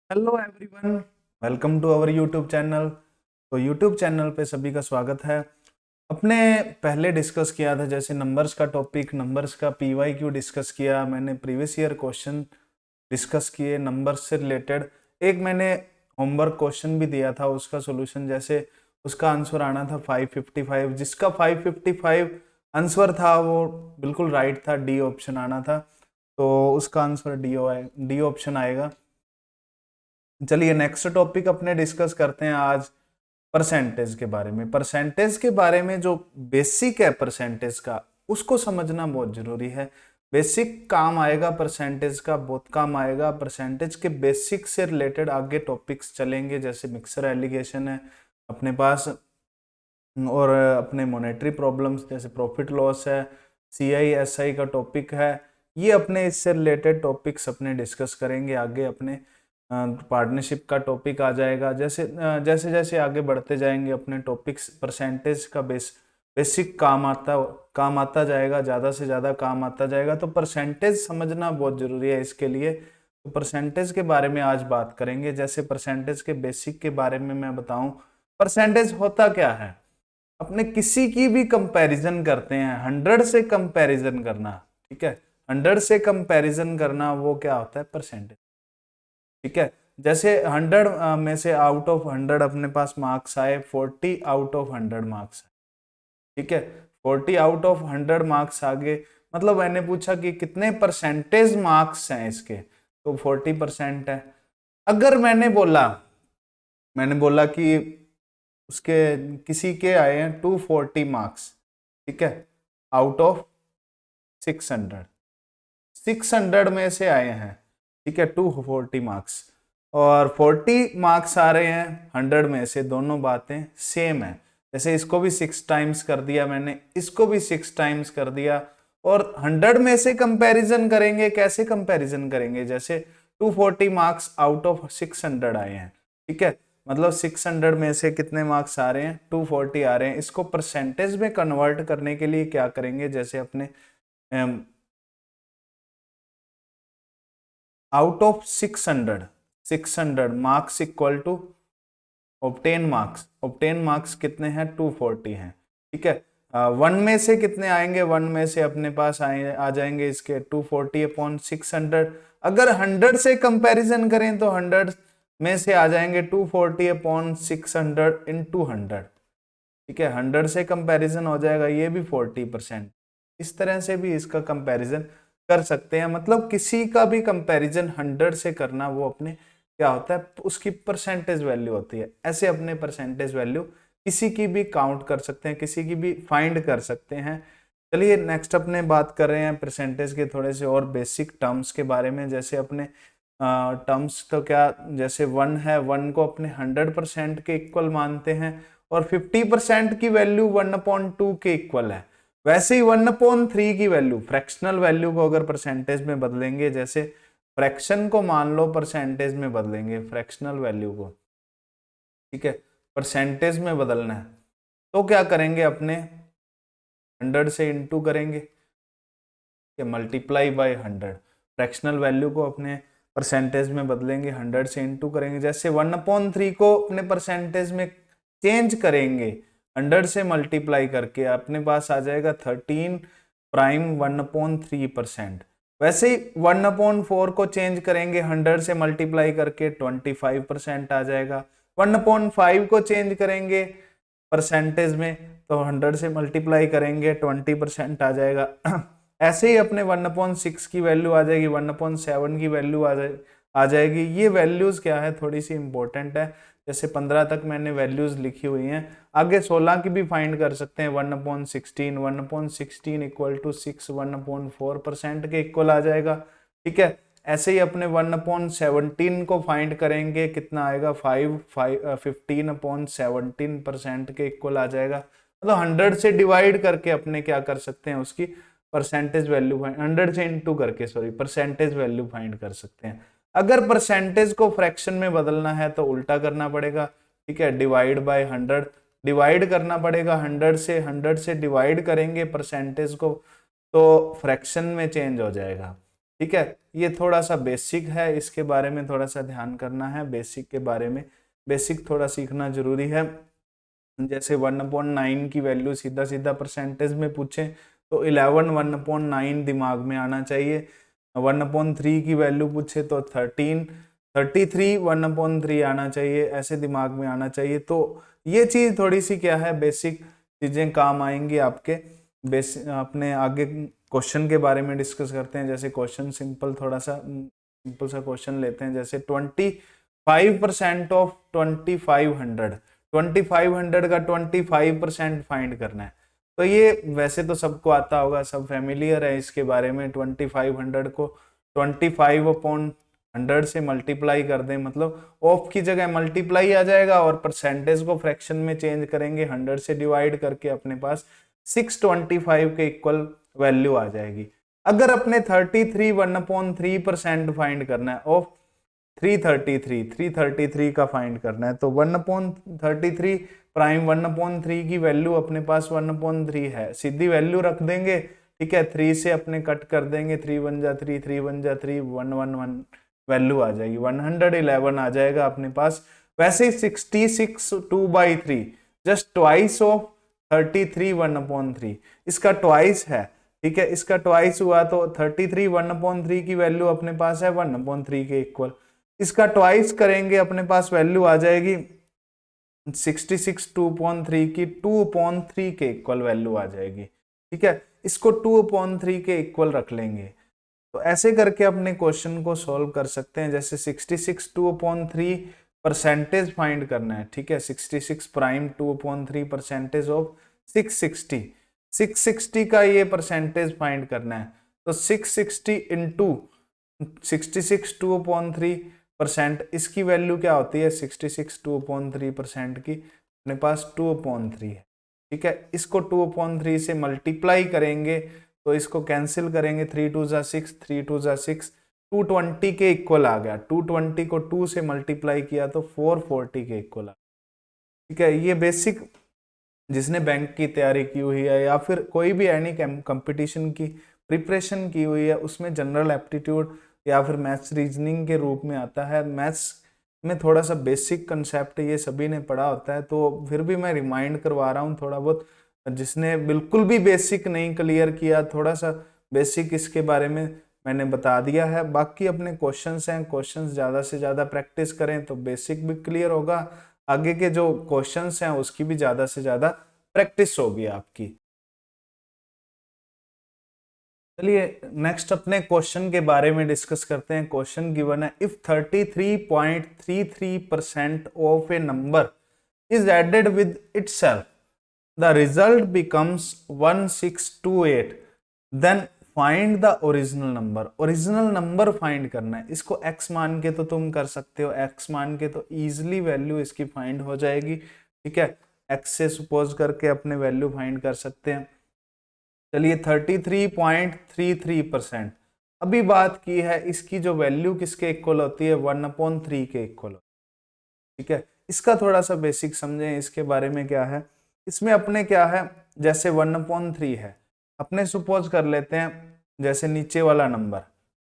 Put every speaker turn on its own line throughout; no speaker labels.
Hello everyone, welcome to our YouTube channel. तो YouTube channel पे सभी का स्वागत है। अपने पहले डिस्कस किया था जैसे नंबर्स का टॉपिक, नंबर्स का पीवाई क्यू डिस्कस किया मैंने, प्रीवियस ईयर क्वेश्चन डिस्कस किए नंबर्स से रिलेटेड। एक मैंने होमवर्क क्वेश्चन भी दिया था, उसका सॉल्यूशन जैसे उसका आंसर आना था 555, जिसका 555 आंसर था वो बिल्कुल राइट था, डी ऑप्शन आना था। तो उसका आंसर डी ऑप्शन आएगा। चलिए नेक्स्ट टॉपिक अपने डिस्कस करते हैं आज परसेंटेज के बारे में। परसेंटेज के बारे में जो बेसिक है परसेंटेज का, उसको समझना बहुत जरूरी है। बेसिक काम आएगा परसेंटेज का, बहुत काम आएगा। परसेंटेज के बेसिक से रिलेटेड आगे टॉपिक्स चलेंगे, जैसे मिक्सर एलिगेशन है अपने पास, और अपने मॉनेटरी प्रॉब्लम्स जैसे प्रॉफिट लॉस है, सीआई एसआई का टॉपिक है। ये अपने इससे रिलेटेड टॉपिक्स अपने डिस्कस करेंगे आगे। अपने पार्टनरशिप का टॉपिक आ जाएगा। जैसे जैसे आगे बढ़ते जाएंगे अपने टॉपिक्स, परसेंटेज का बेसिक काम आता जाएगा, ज़्यादा से ज़्यादा काम आता जाएगा। तो परसेंटेज समझना बहुत ज़रूरी है इसके लिए। तो परसेंटेज के बारे में आज बात करेंगे। जैसे परसेंटेज के बेसिक के बारे में मैं बताऊं, परसेंटेज होता क्या है। अपने किसी की भी कंपैरिजन करते हैं, 100 से कंपैरिजन करना, ठीक है, 100 से कंपैरिजन करना, वो क्या होता है, परसेंटेज। ठीक है, जैसे 100 में से आउट ऑफ 100 अपने पास मार्क्स आए, 40 आउट ऑफ 100 मार्क्स आए। ठीक है, 40 आउट ऑफ 100 मार्क्स आ गए। मतलब मैंने पूछा कि कितने परसेंटेज मार्क्स हैं इसके, तो 40% है। अगर मैंने बोला कि उसके किसी के आए हैं 240 मार्क्स, ठीक है, आउट ऑफ 600, 600 में से आए हैं, ठीक है, 240 मार्क्स, और 40 मार्क्स आ रहे हैं 100 में से। दोनों बातें सेम है। जैसे इसको भी 6 टाइम्स कर दिया मैंने, इसको भी 6 टाइम्स कर दिया, और 100 में से कंपैरिजन करेंगे। कैसे कंपैरिजन करेंगे, जैसे 240 मार्क्स आउट ऑफ 600 आए हैं, ठीक है, मतलब 600 में से कितने मार्क्स आ रहे हैं, 240 आ रहे हैं। इसको परसेंटेज में कन्वर्ट करने के लिए क्या करेंगे, जैसे अपने out of 600 marks equal to obtain marks कितने हैं, 240 हैं, ठीक है। 1 में से कितने आएंगे, 1 में से अपने पास आ जाएंगे इसके 240 अपॉन 600। अगर 100 से कंपैरिजन करें तो 100 में से आ जाएंगे 240 अपॉन 600 इंटू 100, ठीक है, 100 से कंपैरिजन हो जाएगा, ये भी 40%। इस तरह से भी इसका कंपैरिजन कर सकते हैं। मतलब किसी का भी कंपैरिजन 100 से करना, वो अपने क्या होता है, उसकी परसेंटेज वैल्यू होती है। ऐसे अपने परसेंटेज वैल्यू किसी की भी काउंट कर सकते हैं, किसी की भी फाइंड कर सकते हैं। चलिए नेक्स्ट अपने बात कर रहे हैं परसेंटेज के थोड़े से और बेसिक टर्म्स के बारे में। जैसे अपने टर्म्स तो क्या, जैसे 1 है, 1 को अपने 100% के इक्वल मानते हैं, और 50% की वैल्यू 1/2 के इक्वल है। वैसे ही 1/3 की वैल्यू, फ्रैक्शनल वैल्यू को अगर परसेंटेज में बदलेंगे, जैसे फ्रैक्शन को मान लो परसेंटेज में बदलेंगे, फ्रैक्शनल वैल्यू को, ठीक है, परसेंटेज में बदलना है, तो क्या करेंगे, अपने 100 से इंटू करेंगे, मल्टीप्लाई बाय 100। फ्रैक्शनल वैल्यू को अपने परसेंटेज में बदलेंगे, 100 से इंटू करेंगे। जैसे 1/3 को अपने परसेंटेज में चेंज करेंगे 100 से मल्टीप्लाई करके, अपने पास आ जाएगा 13 प्राइम 1/3%। वैसे ही 1/4 को चेंज करेंगे 100 से मल्टीप्लाई करके, 25% आ जाएगा। 1/5 को चेंज करेंगे परसेंटेज में, तो 100 से मल्टीप्लाई करेंगे, 20% आ जाएगा। ऐसे ही अपने 1/6 की वैल्यू आ जाएगी, 1/7 की वैल्यू आ जाएगी। ये वैल्यूज क्या है, थोड़ी सी इंपॉर्टेंट है। जैसे 15 तक मैंने वैल्यूज लिखी हुई हैं, आगे 16 की भी फाइंड कर सकते हैं। 1/16, 1/16 इक्वल टू 6, 1/4% के इक्वल आ जाएगा, ठीक है। ऐसे ही अपने 1/17 को फाइंड करेंगे, कितना आएगा, 15/17% के इक्वल आ जाएगा। मतलब 100 से डिवाइड करके अपने क्या कर सकते हैं, उसकी परसेंटेज वैल्यू 100 से इंटू करके, सॉरी, परसेंटेज वैल्यू फाइंड कर सकते हैं। अगर परसेंटेज को फ्रैक्शन में बदलना है तो उल्टा करना पड़ेगा, ठीक है, डिवाइड बाय 100, डिवाइड करना पड़ेगा 100 से डिवाइड करेंगे परसेंटेज को, तो फ्रैक्शन में चेंज हो जाएगा। ठीक है, ये थोड़ा सा बेसिक है, इसके बारे में थोड़ा सा ध्यान करना है। बेसिक के बारे में, बेसिक थोड़ा सीखना जरूरी है। जैसे 1/9 की वैल्यू सीधा सीधा परसेंटेज में पूछे तो 11 1/9 दिमाग में आना चाहिए। 1/3 की वैल्यू पूछे तो 33 1/3 आना चाहिए, ऐसे दिमाग में आना चाहिए। तो ये चीज थोड़ी सी क्या है, बेसिक चीजें काम आएंगी आपके। अपने आगे क्वेश्चन के बारे में डिस्कस करते हैं। जैसे क्वेश्चन सिंपल, थोड़ा सा सिंपल सा क्वेश्चन लेते हैं। जैसे 25% ऑफ 2500 का 25% फाइंड करना है। तो ये वैसे तो सबको आता होगा, सब फेमिलियर है इसके बारे में। 2500 को 25/100 से मल्टीप्लाई कर दें, मतलब ऑफ की जगह मल्टीप्लाई आ जाएगा, और परसेंटेज को फ्रैक्शन में चेंज करेंगे, 100 से डिवाइड करके अपने पास 625 के इक्वल वैल्यू आ जाएगी। अगर अपने 33 1/3% फाइंड करना है ऑफ 333 का फाइंड करना है, तो 1/33 प्राइम 1/3 की वैल्यू अपने पास 1/3 है, सीधी वैल्यू रख देंगे। ठीक है, 3 से अपने कट कर देंगे, 3 1 जा 3, 3 1 जा 3, 1 1 1 वैल्यू आ जाएगी, 111 आ जाएगा अपने पास। वैसे ही 66 2/3 जस्ट ट्वाइस ऑफ 33 1/3, इसका ट्वाइस है। ठीक है, इसका ट्वाइस हुआ तो 33 1/3 की वैल्यू अपने पास है 1/3 के इक्वल। इसका ट्वाइस करेंगे, अपने पास वैल्यू आ जाएगी 66 2/3 की 2/3 के इक्वल वैल्यू आ जाएगी। ठीक है, इसको 2/3 के इक्वल रख लेंगे। तो ऐसे करके अपने क्वेश्चन को सॉल्व कर सकते हैं। जैसे 66 2/3 परसेंटेज फाइंड करना है। ठीक है, 66 प्राइम 2/3 परसेंटेज ऑफ 660 का ये परसेंटेज फाइंड करना है। तो 660 इंटू 66 2/3%, इसकी वैल्यू क्या होती है, 66 2/3% की अपने पास 2/3 है। ठीक है, इसको 2/3 से मल्टीप्लाई करेंगे तो इसको कैंसिल करेंगे, 3 2 जा 6, 3 2 जा 6, 220 के इक्वल आ गया। 220 को 2 से मल्टीप्लाई किया तो 440 के इक्वल आ गया। ठीक है, ये बेसिक जिसने बैंक की तैयारी की हुई है या फिर कोई भी एनी कंपटीशन की प्रिपरेशन की हुई है, उसमें जनरल एप्टीट्यूड या फिर मैथ्स रीजनिंग के रूप में आता है। मैथ्स में थोड़ा सा बेसिक कंसेप्ट ये सभी ने पढ़ा होता है, तो फिर भी मैं रिमाइंड करवा रहा हूँ थोड़ा बहुत। जिसने बिल्कुल भी बेसिक नहीं क्लियर किया, थोड़ा सा बेसिक इसके बारे में मैंने बता दिया है। बाकी अपने क्वेश्चंस हैं, क्वेश्चंस ज़्यादा से ज़्यादा प्रैक्टिस करें तो बेसिक भी क्लियर होगा, आगे के जो क्वेश्चंस हैं उसकी भी ज़्यादा से ज़्यादा प्रैक्टिस होगी आपकी। चलिए नेक्स्ट अपने क्वेश्चन के बारे में डिस्कस करते हैं। क्वेश्चन गिवन है, if 33.33% of a number is added with itself the result becomes 1628, then find the original number. Original number find करना है। इसको x मान के तो तुम कर सकते हो, x मान के तो इजीली वैल्यू इसकी फाइंड हो जाएगी। ठीक है, x से सपोज करके अपने वैल्यू फाइंड कर सकते हैं। चलिए 33.33%, अभी बात की है इसकी जो वैल्यू किसके इक्वल होती है, 1/3 के इक्वल। ठीक है, इसका थोड़ा सा बेसिक समझें, इसके बारे में क्या है। इसमें अपने क्या है, जैसे 1/3 है, अपने सपोज कर लेते हैं जैसे नीचे वाला नंबर।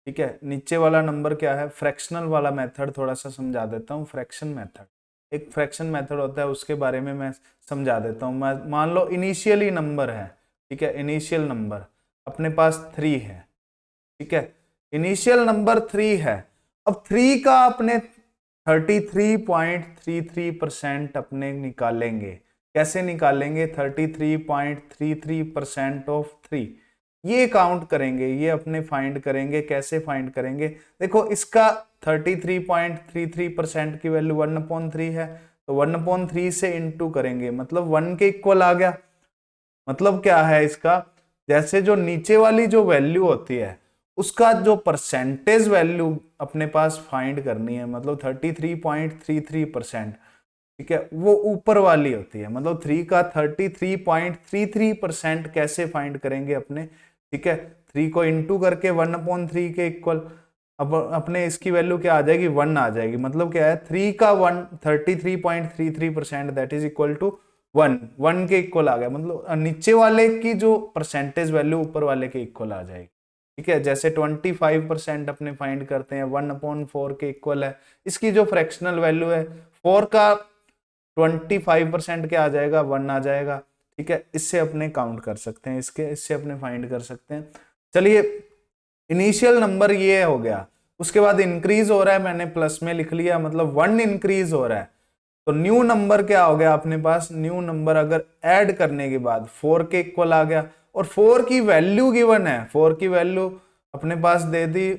ठीक है, नीचे वाला नंबर क्या है, फ्रैक्शनल वाला मेथड थोड़ा सा समझा देता हूँ। फ्रैक्शन मेथड, एक फ्रैक्शन मेथड होता है, उसके बारे में मैं समझा देता हूँ। मान लो इनिशियली नंबर है। ठीक है, इनिशियल नंबर अपने पास 3 है। ठीक है, इनिशियल नंबर 3 है। अब 3 का अपने 33.33% अपने निकालेंगे। कैसे निकालेंगे, 33.33% ऑफ 3, ये काउंट करेंगे, ये अपने फाइंड करेंगे। कैसे फाइंड करेंगे, देखो इसका 33.33% की वैल्यू 1/3 है, तो 1/3 से इंटू करेंगे, मतलब 1 के इक्वल आ गया। मतलब क्या है इसका, जैसे जो नीचे वाली जो वैल्यू होती है उसका जो परसेंटेज वैल्यू अपने पास फाइंड करनी है, मतलब 33.33%। ठीक है, वो ऊपर वाली होती है, मतलब 3 का 33.33% कैसे फाइंड करेंगे अपने। ठीक है, 3 को इंटू करके 1/3 के इक्वल, अब अपने इसकी वैल्यू क्या आ जाएगी, 1 आ जाएगी। मतलब क्या है, 3 का 33.33% दैट इज इक्वल टू 1 के इक्वल आ गया। मतलब नीचे वाले की जो परसेंटेज वैल्यू ऊपर वाले के इक्वल आ जाएगी। ठीक है, जैसे 25% अपने फाइंड करते हैं 1/4 के इक्वल है, इसकी जो फ्रैक्शनल वैल्यू है 4 का 25% क्या आ जाएगा, 1 आ जाएगा। ठीक है, इससे अपने काउंट कर सकते हैं, इससे अपने फाइंड कर सकते हैं। चलिए, इनिशियल नंबर ये हो गया, उसके बाद इंक्रीज हो रहा है, मैंने प्लस में लिख लिया, मतलब 1 इंक्रीज हो रहा है। तो न्यू नंबर क्या हो गया अपने पास, न्यू नंबर अगर ऐड करने के बाद 4 के इक्वल आ गया, और 4 की वैल्यू गिवन है, 4 की वैल्यू अपने पास दे दी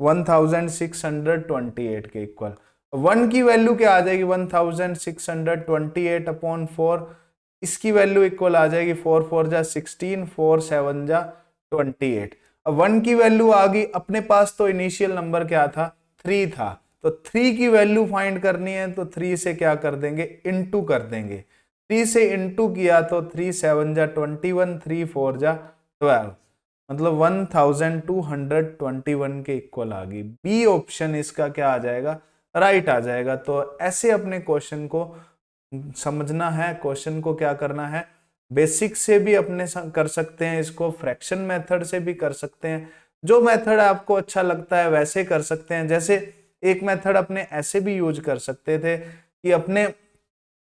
1628 के इक्वल। 1 की वैल्यू क्या आ जाएगी, 1628/4, इसकी वैल्यू इक्वल आ जाएगी 4 4 जा 16, 4 7 जा 28। अब 1 की वैल्यू आ गई अपने पास, तो इनिशियल नंबर क्या था, 3 था, तो 3 की वैल्यू फाइंड करनी है, तो 3 से क्या कर देंगे, इनटू कर देंगे। 3 से इनटू किया तो 3 7 जा 21, 3 4 जा 12, मतलब 1221 के इक्वल आ गई। बी ऑप्शन इसका क्या आ जाएगा, राइट आ जाएगा। तो ऐसे अपने क्वेश्चन को समझना है, क्वेश्चन को क्या करना है, बेसिक से भी अपने कर सकते हैं, इसको फ्रैक्शन मेथड से भी कर सकते हैं, जो मेथड आपको अच्छा लगता है वैसे कर सकते हैं। जैसे एक मेथड अपने ऐसे भी यूज कर सकते थे कि अपने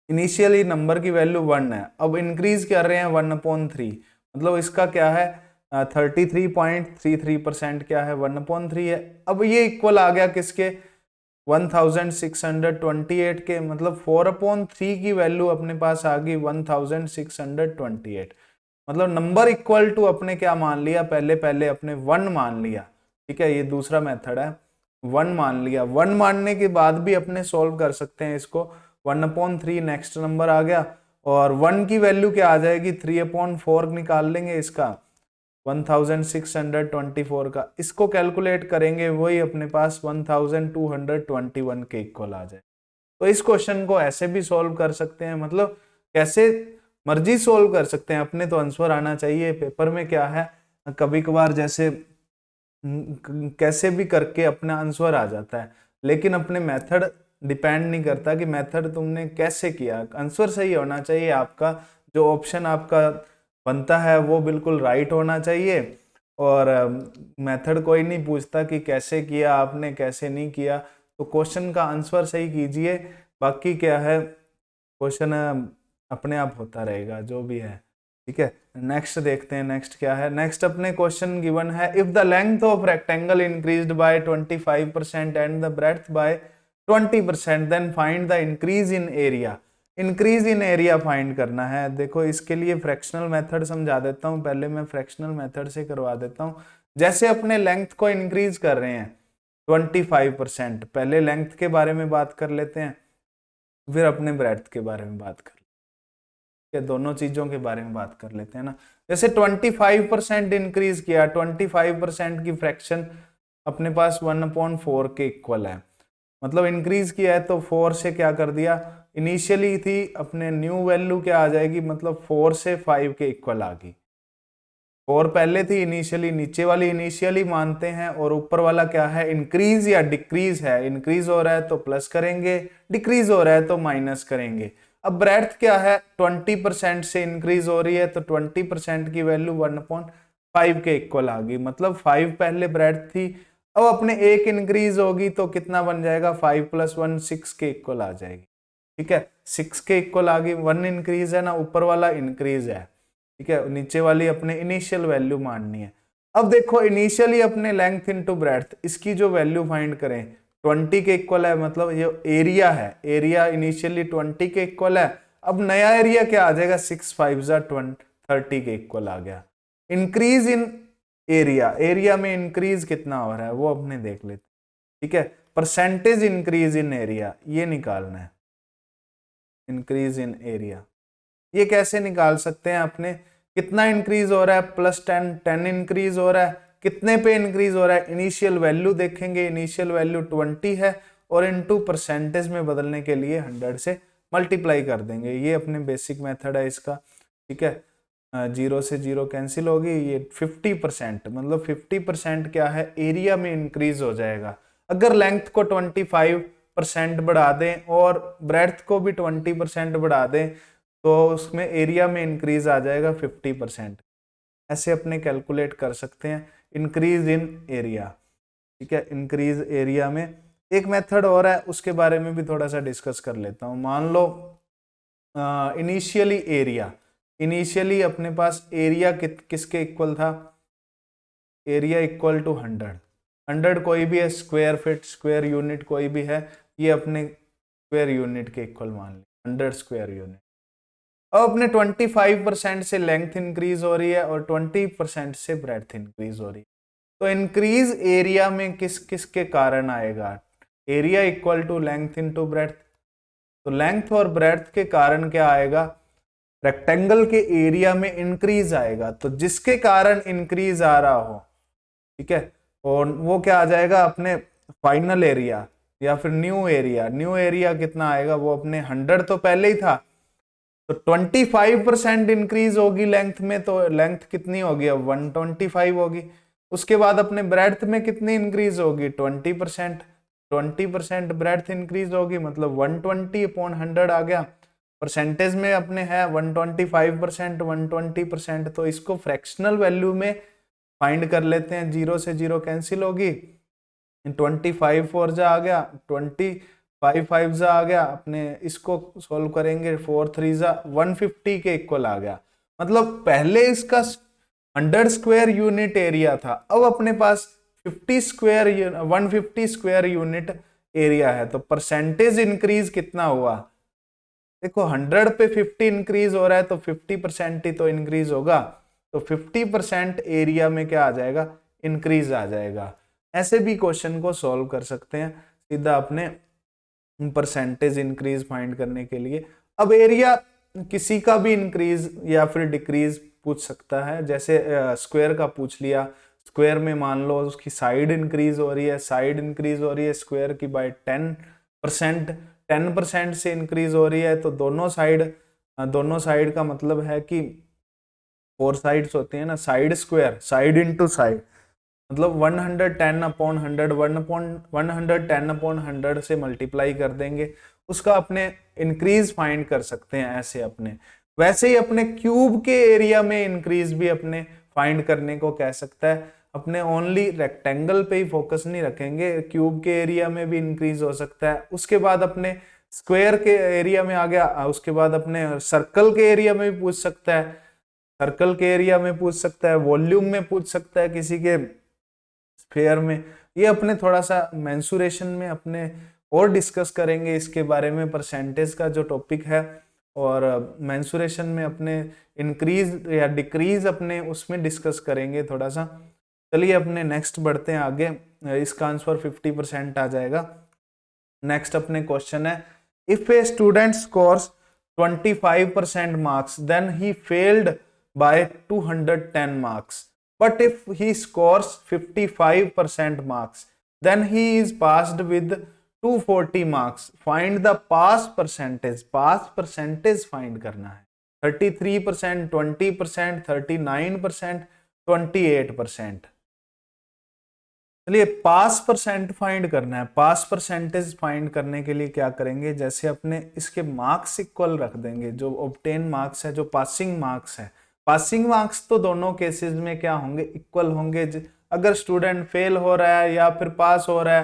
इनिशियली नंबर की वैल्यू 1 है, अब इंक्रीज कर रहे हैं 1/3, मतलब इसका क्या है 33.33% क्या है 1/3 है। अब ये इक्वल आ गया किसके, 1628 के, मतलब 4/3 की वैल्यू अपने पास आ गई 1628, मतलब नंबर इक्वल टू अपने क्या मान लिया, पहले अपने 1 मान लिया। ठीक है, ये दूसरा मेथड है, 1 मान लिया। 1 मानने के बाद भी अपने सोल्व कर सकते हैं इसको, 1/3 नेक्स्ट नंबर आ गया, और 1 की वैल्यू क्या आ जाएगी, 3/4 निकाल लेंगे इसका 1624 का, इसको कैलकुलेट करेंगे, वही अपने पास 1221 के इक्वल आ जाए। तो इस क्वेश्चन को ऐसे भी सॉल्व कर सकते हैं, मतलब कैसे मर्जी सॉल्व कर सकते हैं, अपने तो आंसर आना चाहिए। पेपर में क्या है, कभी कभार जैसे कैसे भी करके अपना आंसर आ जाता है, लेकिन अपने मेथड डिपेंड नहीं करता कि मेथड तुमने कैसे किया, आंसर सही होना चाहिए आपका, जो ऑप्शन आपका बनता है वो बिल्कुल राइट होना चाहिए। और मेथड कोई नहीं पूछता कि कैसे किया आपने, कैसे नहीं किया, तो क्वेश्चन का आंसर सही कीजिए, बाकी क्या है क्वेश्चन अपने आप होता रहेगा जो भी है। ठीक है, नेक्स्ट देखते हैं, नेक्स्ट क्या है। नेक्स्ट अपने क्वेश्चन गिवन है, if the length of rectangle increased by 25% and the breadth by 20%, then find the increase in area. Increase in area find करना है। देखो, इसके लिए फ्रैक्शनल मेथड समझा देता हूं, पहले मैं फ्रैक्शनल मेथड से करवा देता हूं। जैसे अपने लेंथ को इंक्रीज कर रहे हैं 25%, पहले लेंथ के बारे में बात कर लेते हैं, फिर अपने ब्रेड्थ के बारे में बात कर लेते हैं, दोनों चीजों के बारे में बात कर लेते हैं ना। जैसे 25% इंक्रीज किया, 25% की फ्रैक्शन अपने पास 1/4 के इक्वल है, मतलब इंक्रीज किया है तो 4 से क्या कर दिया, इनिशियली थी अपने न्यू वैल्यू क्या आ जाएगी, मतलब 4 से 5 के इक्वल आ गई। 4 पहले थी इनिशियली, नीचे वाली इनिशियली मानते हैं, और ऊपर वाला क्या है, इंक्रीज या डिक्रीज है, इंक्रीज हो रहा है तो प्लस करेंगे, डिक्रीज हो रहा है तो माइनस करेंगे। अब ब्रेड्थ क्या है, 20% से इंक्रीज हो रही है, तो 20% की वैल्यू 1/5 के इक्वल आ गई, मतलब 5 पहले ब्रेड्थ थी, अब अपने एक इंक्रीज होगी तो कितना बन जाएगा, 5 + 1 6 के इक्वल आ जाएगी। ठीक है, 6 के इक्वल आ गई, 1 इंक्रीज है ना, ऊपर वाला इंक्रीज है। ठीक है, नीचे वाली अपने इनिशियल वैल्यू माननी है। अब देखो, इनिशियली अपने लेंथ इनटू ब्रेड्थ, इसकी जो वैल्यू फाइंड करें 20 के इक्वल है, मतलब ये एरिया है, एरिया इनिशियली 20 के इक्वल है, अब नया एरिया क्या आ जाएगा, 6 5 जा 30 के इक्वल आ गया। इंक्रीज इन एरिया, एरिया में इंक्रीज कितना हो रहा है वो अपने देख लेते। ठीक है, परसेंटेज इंक्रीज इन एरिया ये निकालना है, इंक्रीज इन एरिया ये कैसे निकाल सकते हैं अपने, कितना इंक्रीज हो रहा है, +10 10 इंक्रीज हो रहा है, कितने पे इंक्रीज हो रहा है, इनिशियल वैल्यू देखेंगे, इनिशियल वैल्यू 20 है, और इनटू परसेंटेज में बदलने के लिए 100 से मल्टीप्लाई कर देंगे, ये अपने बेसिक मेथड है इसका। ठीक है, 0 से 0 कैंसिल होगी, ये 50%, मतलब 50% क्या है, एरिया में इंक्रीज हो जाएगा। अगर लेंथ को 25% बढ़ा दें और ब्रेड्थ को भी 20% बढ़ा दें, तो उसमें एरिया में इंक्रीज आ जाएगा 50%। ऐसे अपने कैलकुलेट कर सकते हैं। इंक्रीज इन एरिया, ठीक है, इंक्रीज एरिया में एक मेथड और है, उसके बारे में भी थोड़ा सा डिस्कस कर लेता हूँ। मान लो इनिशियली अपने पास एरिया किसके इक्वल था, एरिया इक्वल टू 100 कोई भी है, स्क्वायर फीट, स्क्वायर यूनिट कोई भी है, ये अपने स्क्वायर यूनिट के इक्वल मान लिया 100 स्क्वायर यूनिट। अब अपने 25% से लेंथ इंक्रीज हो रही है और 20% से ब्रेड्थ इंक्रीज हो रही है। तो इंक्रीज एरिया में किसके कारण आएगा, area equal to length into breadth. तो लेंथ और ब्रेड्थ के कारण क्या आएगा, रेक्टेंगल के एरिया में इंक्रीज आएगा। तो जिसके कारण इंक्रीज आ रहा हो, ठीक है, और वो क्या आ जाएगा, अपने फाइनल एरिया या फिर न्यू एरिया कितना आएगा, वो अपने 100 तो पहले ही था, तो 25% इंक्रीज होगी लेंथ में, तो लेंथ कितनी होगी अब 125 होगी। उसके बाद अपने ब्रेड्थ में कितनी इंक्रीज होगी 20% ब्रेड्थ इंक्रीज होगी, मतलब 120/100 आ गया। परसेंटेज में अपने है 125%, 120%, तो इसको फ्रैक्शनल वैल्यू में फाइंड कर लेते हैं। 0 से 0 कैंसिल होगी, 25 4 जा आ गया, 25 5 जा आ गया, अपने इसको सोल्व करेंगे 4 3 जा 150 के इक्वल आ गया। मतलब पहले इसका 100 स्क्वायर यूनिट एरिया था, अब अपने पास 150 स्क्वायर यूनिट एरिया है। तो परसेंटेज इंक्रीज कितना हुआ, देखो 100 पे 50 इंक्रीज हो रहा है, तो 50% ही तो इंक्रीज होगा। तो 50% एरिया में क्या आ जाएगा, इंक्रीज आ जाएगा। ऐसे भी क्वेश्चन को सॉल्व कर सकते हैं सीधा अपने परसेंटेज इंक्रीज फाइंड करने के लिए। अब एरिया किसी का भी इंक्रीज या फिर डिक्रीज पूछ सकता है, जैसे स्क्वायर का पूछ लिया, स्क्वायर में मान लो उसकी साइड इंक्रीज हो रही है, स्क्वायर की बाय 10% से इंक्रीज हो रही है, तो दोनों साइड का मतलब है कि 4 साइड्स होती है ना, side square, side into side, मतलब 110/100 से मल्टीप्लाई कर देंगे, उसका अपने इंक्रीज फाइंड कर सकते हैं ऐसे अपने। वैसे ही अपने क्यूब के एरिया में इंक्रीज भी अपने फाइंड करने को कह सकता है। अपने ओनली रेक्टेंगल पे ही फोकस नहीं रखेंगे, क्यूब के एरिया में भी इंक्रीज हो सकता है। उसके बाद अपने स्क्वायर के एरिया में आ गया, उसके बाद अपने सर्कल के एरिया में भी पूछ सकता है, वॉल्यूम में पूछ सकता है, किसी के स्फीयर में। ये अपने थोड़ा सा मेंसुरेशन में अपने और डिस्कस करेंगे इसके बारे में, परसेंटेज का जो टॉपिक है, और मेंसुरेशन में अपने इंक्रीज या डिक्रीज अपने उसमें डिस्कस करेंगे थोड़ा सा। चलिए अपने नेक्स्ट बढ़ते हैं आगे, इसका आंसर 50% आ जाएगा। नेक्स्ट अपने क्वेश्चन है, if a student scores 25% marks then he failed by 210 marks, but if he scores 55% marks then he is passed with 240 marks. Find the pass percentage find करना है, 33%, 20%, 39%, 28%। चलिए पास परसेंट फाइंड करना है। पास percentage find करने के लिए क्या करेंगे, जैसे अपने इसके मार्क्स इक्वल रख देंगे, जो ऑब्टेन मार्क्स है, जो पासिंग मार्क्स है, पासिंग मार्क्स तो दोनों केसेस में क्या होंगे, इक्वल होंगे। अगर स्टूडेंट फेल हो रहा है या फिर पास हो रहा है,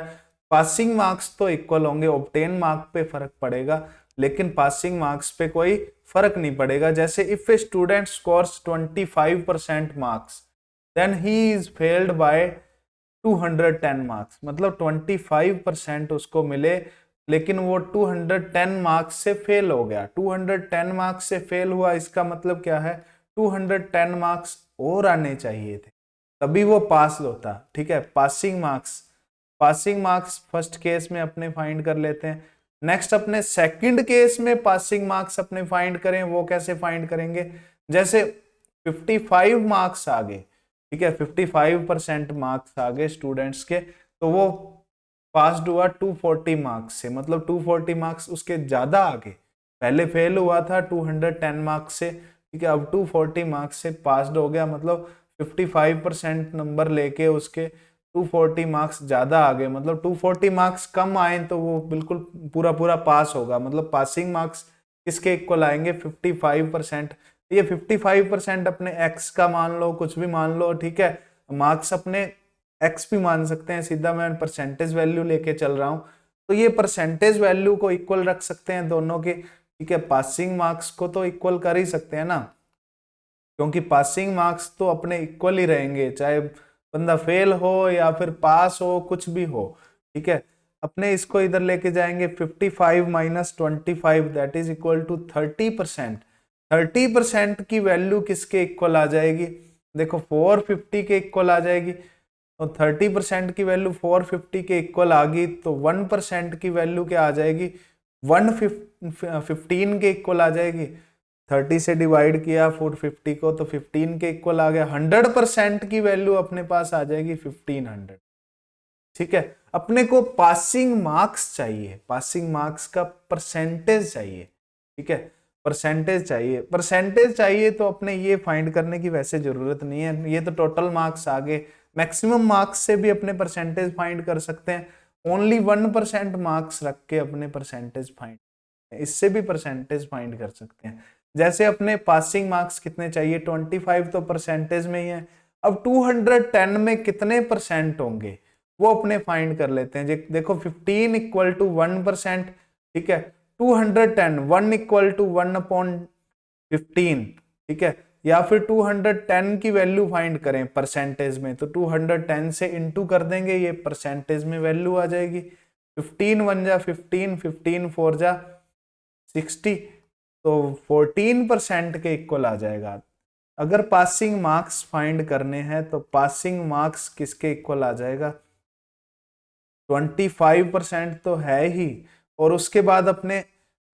पासिंग मार्क्स तो इक्वल होंगे। ऑब्टेन मार्क पे फर्क पड़ेगा, लेकिन पासिंग मार्क्स पे कोई फर्क नहीं पड़ेगा। जैसे if a student scores 25% marks then he is failed by 210 marks, मतलब 25% उसको मिले, लेकिन वो 210 मार्क्स से फेल हो गया। 210 मार्क्स से फेल हुआ, इसका मतलब क्या है, 210 मार्क्स और आने चाहिए थे, तभी वो पास होता। ठीक है, पासिंग मार्क्स फर्स्ट केस में अपने फाइंड कर लेते हैं। नेक्स्ट अपने सेकंड केस में पासिंग मार्क्स अपने फाइंड करें, वो कैसे फाइंड करेंगे, जैसे 55 मार्क्स आ गए, ठीक है, 55% मार्क्स आ गए स्टूडेंट्स के, तो वो पास्ड हुआ 240 मार्क्स से, मतलब 240 मार्क्स उसके ज्यादा आ गए। पहले फेल हुआ था 210 मार्क्स से, ठीक है, अब 240 मार्क्स से पास्ड हो गया, मतलब 55% नंबर लेके उसके 240 मार्क्स ज्यादा आ गए। मतलब 240 मार्क्स कम आए तो वो बिल्कुल पूरा पास होगा। मतलब पासिंग मार्क्स किसके इक्वल आएंगे, 55%। ये 55% अपने x का मान लो, कुछ भी मान लो, ठीक है, तो मार्क्स अपने x भी मान सकते हैं, सीधा मैं परसेंटेज वैल्यू लेके चल रहा हूं, तो ये परसेंटेज वैल्यू को इक्वल रख सकते हैं दोनों के, ठीक है। पासिंग मार्क्स को तो इक्वल कर ही सकते हैं ना, क्योंकि पासिंग मार्क्स तो अपने इक्वल ही रहेंगे, चाहे बंदा फेल हो या फिर पास हो, कुछ भी हो, ठीक है। अपने इसको इधर लेके जाएंगे, 55 minus 25 that is equal to 30%। 30% की वैल्यू किसके इक्वल आ जाएगी, देखो 450 के इक्वल आ जाएगी। तो 30% की वैल्यू 450 के इक्वल आ गई, तो 1% की वैल्यू क्या आ जाएगी, 115 के इक्वल आ जाएगी। 30 से डिवाइड किया 450 को, तो 15 के इक्वल आ गया। 100% की वैल्यू अपने पास आ जाएगी 1500, ठीक है। अपने को पासिंग मार्क्स चाहिए, पासिंग मार्क्स का परसेंटेज चाहिए, ठीक है, परसेंटेज चाहिए। परसेंटेज चाहिए तो अपने ये फाइंड करने की वैसे जरूरत नहीं है, ये तो टोटल मार्क्स आ गए। मैक्सिमम मार्क्स से भी अपने परसेंटेज फाइंड कर सकते हैं, ओनली 1% मार्क्स रख के अपने परसेंटेज फाइंड, इससे भी परसेंटेज फाइंड कर सकते हैं। जैसे अपने पासिंग मार्क्स कितने चाहिए, 25 तो परसेंटेज में ही है। अब 210 में कितने परसेंट होंगे वो अपने फाइंड कर लेते हैं। देखो 15 इक्वल टू 1%, ठीक है। 210 1 इक्वल टू 1/15, ठीक है। या फिर 210 की वैल्यू फाइंड करें परसेंटेज में, तो 210 से इंटू कर देंगे, ये परसेंटेज में वैल्यू आ जाएगी। 15 1 जा 15, 15 4 जा 60, तो 14% के इक्वल आ जाएगा। अगर पासिंग मार्क्स फाइंड करने हैं तो पासिंग मार्क्स किसके इक्वल आ जाएगा, 25% तो है ही, और उसके बाद अपने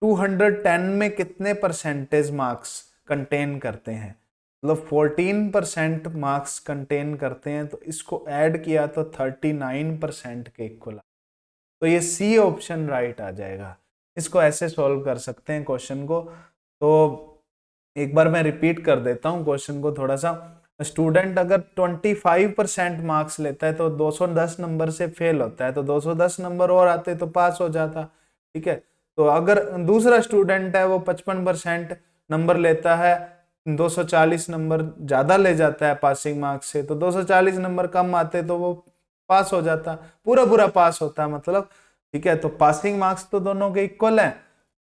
210 में कितने परसेंटेज मार्क्स कंटेन करते हैं, मतलब 14% मार्क्स कंटेन करते हैं, तो इसको ऐड किया तो 39% के इक्वल, तो ये सी ऑप्शन राइट आ जाएगा। इसको ऐसे सॉल्व कर सकते हैं क्वेश्चन को। तो एक बार मैं रिपीट कर देता हूं क्वेश्चन को थोड़ा सा। स्टूडेंट अगर 25% मार्क्स लेता है तो 210 नंबर से फेल होता है, तो 210 नंबर और आते तो पास हो जाता, ठीक है। तो अगर दूसरा स्टूडेंट है वो 55% नंबर लेता है, 240 नंबर ज्यादा ले जाता है पासिंग मार्क्स से, तो 240 नंबर कम आते तो वो पास हो जाता, पूरा पूरा पास होता मतलब, ठीक है। तो पासिंग मार्क्स तो दोनों के इक्वल हैं,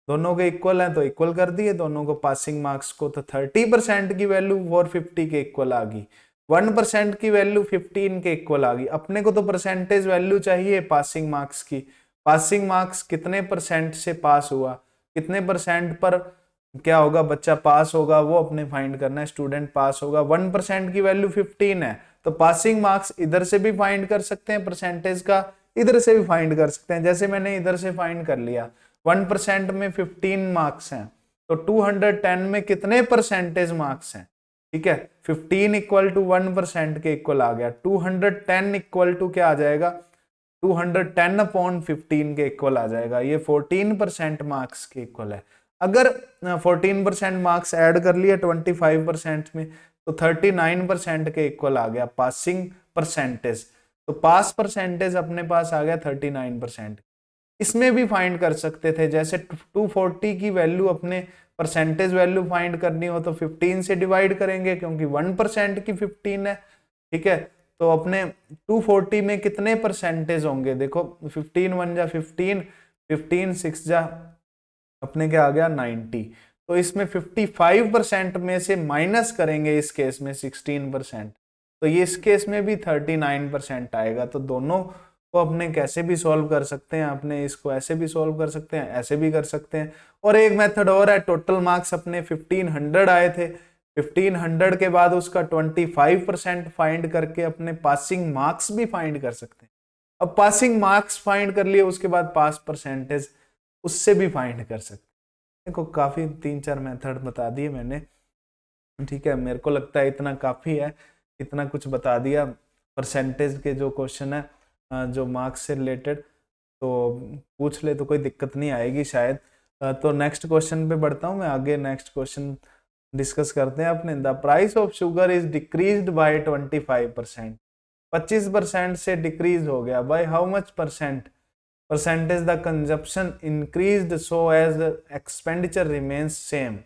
दोनों के इक्वल हैं तो इक्वल कर दिए दोनों को पासिंग मार्क्स को। तो 30% की वैल्यू 450 के इक्वल आ गई, 1% की वैल्यू 15 के इक्वल आ गई। अपने को तो परसेंटेज वैल्यू चाहिए पासिंग मार्क्स की, पासिंग मार्क्स कितने परसेंट से पास हुआ, कितने परसेंट पर क्या होगा बच्चा पास होगा, वो अपने फाइंड करना है। स्टूडेंट पास होगा, 1% की वैल्यू 15 है, तो पासिंग मार्क्स इधर से भी फाइंड कर सकते हैं, परसेंटेज का इधर से भी फाइंड कर सकते हैं। जैसे मैंने इधर से फाइंड कर लिया, 1% में 15 मार्क्स हैं, तो 210 में कितने परसेंटेज मार्क्स हैं, ठीक है। 15 इक्वल टू 1% के इक्वल आ गया, 210 इक्वल टू क्या आ जाएगा, 210/15 के इक्वल आ जाएगा, ये 14% मार्क्स के इक्वल है। अगर 14% मार्क्स ऐड कर लिया 25% में, तो 39% के इक्वल आ गया पासिंग परसेंटेज। तो पास परसेंटेज अपने पास आ गया 39%। इसमें भी फाइंड कर सकते थे, जैसे 240 की वैल्यू अपने परसेंटेज वैल्यू फाइंड करनी हो तो 15 से डिवाइड करेंगे, क्योंकि 1% की 15 है, ठीक है। तो अपने 240 में कितने परसेंटेज होंगे, देखो 15 1 जा 15, 15 6 जा अपने क्या आ गया 90, तो इसमें 55% में से माइनस करेंगे इस केस में 16%, तो ये इस केस में भी 39% आएगा। तो दोनों को अपने कैसे भी सॉल्व कर सकते हैं, अपने इसको ऐसे भी सॉल्व कर सकते हैं, ऐसे भी कर सकते हैं। और एक मेथड और है, टोटल मार्क्स अपने 1500 आए थे, 1500 के बाद उसका 25% फाइंड करके अपने पासिंग मार्क्स भी फाइंड कर सकते हैं। अब पासिंग मार्क्स फाइंड कर लिए, उसके बाद पास परसेंटेज उससे भी फाइंड कर सकते हैं। देखो काफी 3-4 मेथड बता दिए मैंने, ठीक है। मेरे को लगता है इतना काफी है, इतना कुछ बता दिया। परसेंटेज के जो क्वेश्चन है जो मार्क्स से रिलेटेड, तो पूछ ले तो कोई दिक्कत नहीं आएगी शायद। तो नेक्स्ट क्वेश्चन पे बढ़ता हूँ मैं आगे, नेक्स्ट क्वेश्चन डिस्कस करते हैं अपने। The price of sugar is decreased by 25%, 25% से डिक्रीज हो गया, by how much percentage the consumption increased so as expenditure remains same.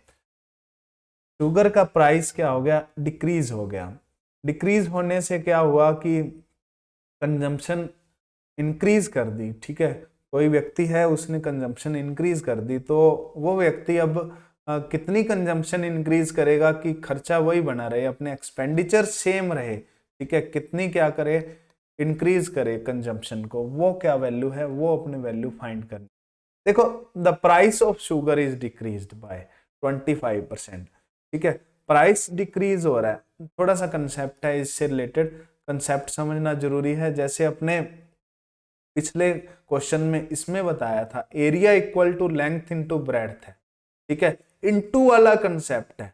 Sugar का प्राइस क्या हो गया, डिक्रीज हो गया, डिक्रीज होने से क्या हुआ कि कंजम्पशन इंक्रीज कर दी, ठीक है, कोई व्यक्ति है उसने कंजम्पशन इंक्रीज कर दी, तो वो व्यक्ति अब कितनी कंजम्पशन इंक्रीज करेगा कि खर्चा वही बना रहे, अपने एक्सपेंडिचर सेम रहे, ठीक है, कितनी क्या करे, इंक्रीज करे कंजम्पशन को, वो क्या वैल्यू है, वो अपने वैल्यू फाइंड करनी। देखो, the price of sugar is decreased by 25%, ठीक है, प्राइस डिक्रीज हो रहा है, थोड़ा सा कंसेप्ट है इससे रिलेटेड, कंसेप्ट समझना जरूरी है। जैसे अपने पिछले क्वेश्चन में इसमें बताया था area equal to length into breadth है, ठीक है, इनटू वाला कंसेप्ट है,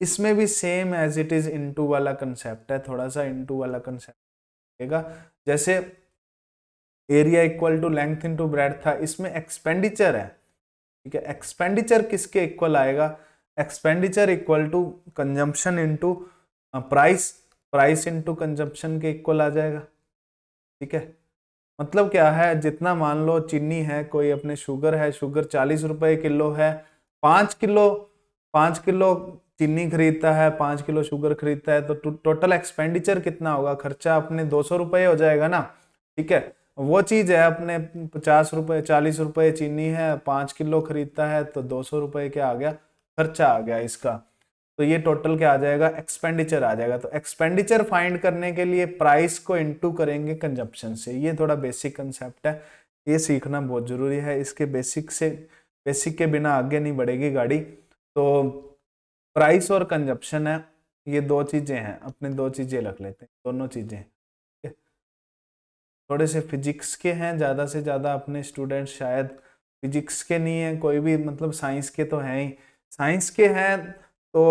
इसमें भी same as it is into वाला कंसेप्ट है, थोड़ा सा इनटू वाला कंसेप्ट रहेगा। जैसे area equal to length into breadth था, इसमें एक्सपेंडिचर है, ठीक है, एक्सपेंडिचर किसके इक्वल आएगा, expenditure equal to consumption into price, price into consumption के इक्वल आ जाएगा, ठीक है। मतलब क्या है, जितना मान लो चीनी है, कोई अपने शुगर है, शुगर 40 रुपए किलो है, 5 किलो चीनी खरीदता है, 5 किलो शुगर खरीदता है, तो टोटल एक्सपेंडिचर कितना होगा, खर्चा अपने 200 रुपये हो जाएगा ना, ठीक है। वो चीज है अपने 50 रुपए 40 रुपए चीनी है, 5 किलो खरीदता है, तो 200 रुपये क्या आ गया, खर्चा आ गया इसका, तो ये टोटल क्या आ जाएगा, एक्सपेंडिचर आ जाएगा। तो एक्सपेंडिचर फाइंड करने के लिए प्राइस को इनटू करेंगे कंजप्शन से, ये थोड़ा बेसिक कंसेप्ट है, ये सीखना बहुत जरूरी है, इसके बेसिक के बिना आगे नहीं बढ़ेगी गाड़ी। तो प्राइस और कंजप्शन है, ये दो चीजें हैं, अपने दो चीजें रख लेते हैं, दोनों चीजें थोड़े से फिजिक्स के हैं, ज्यादा से ज्यादा अपने स्टूडेंट शायद फिजिक्स के नहीं है, कोई भी मतलब साइंस के तो हैं ही, साइंस के हैं तो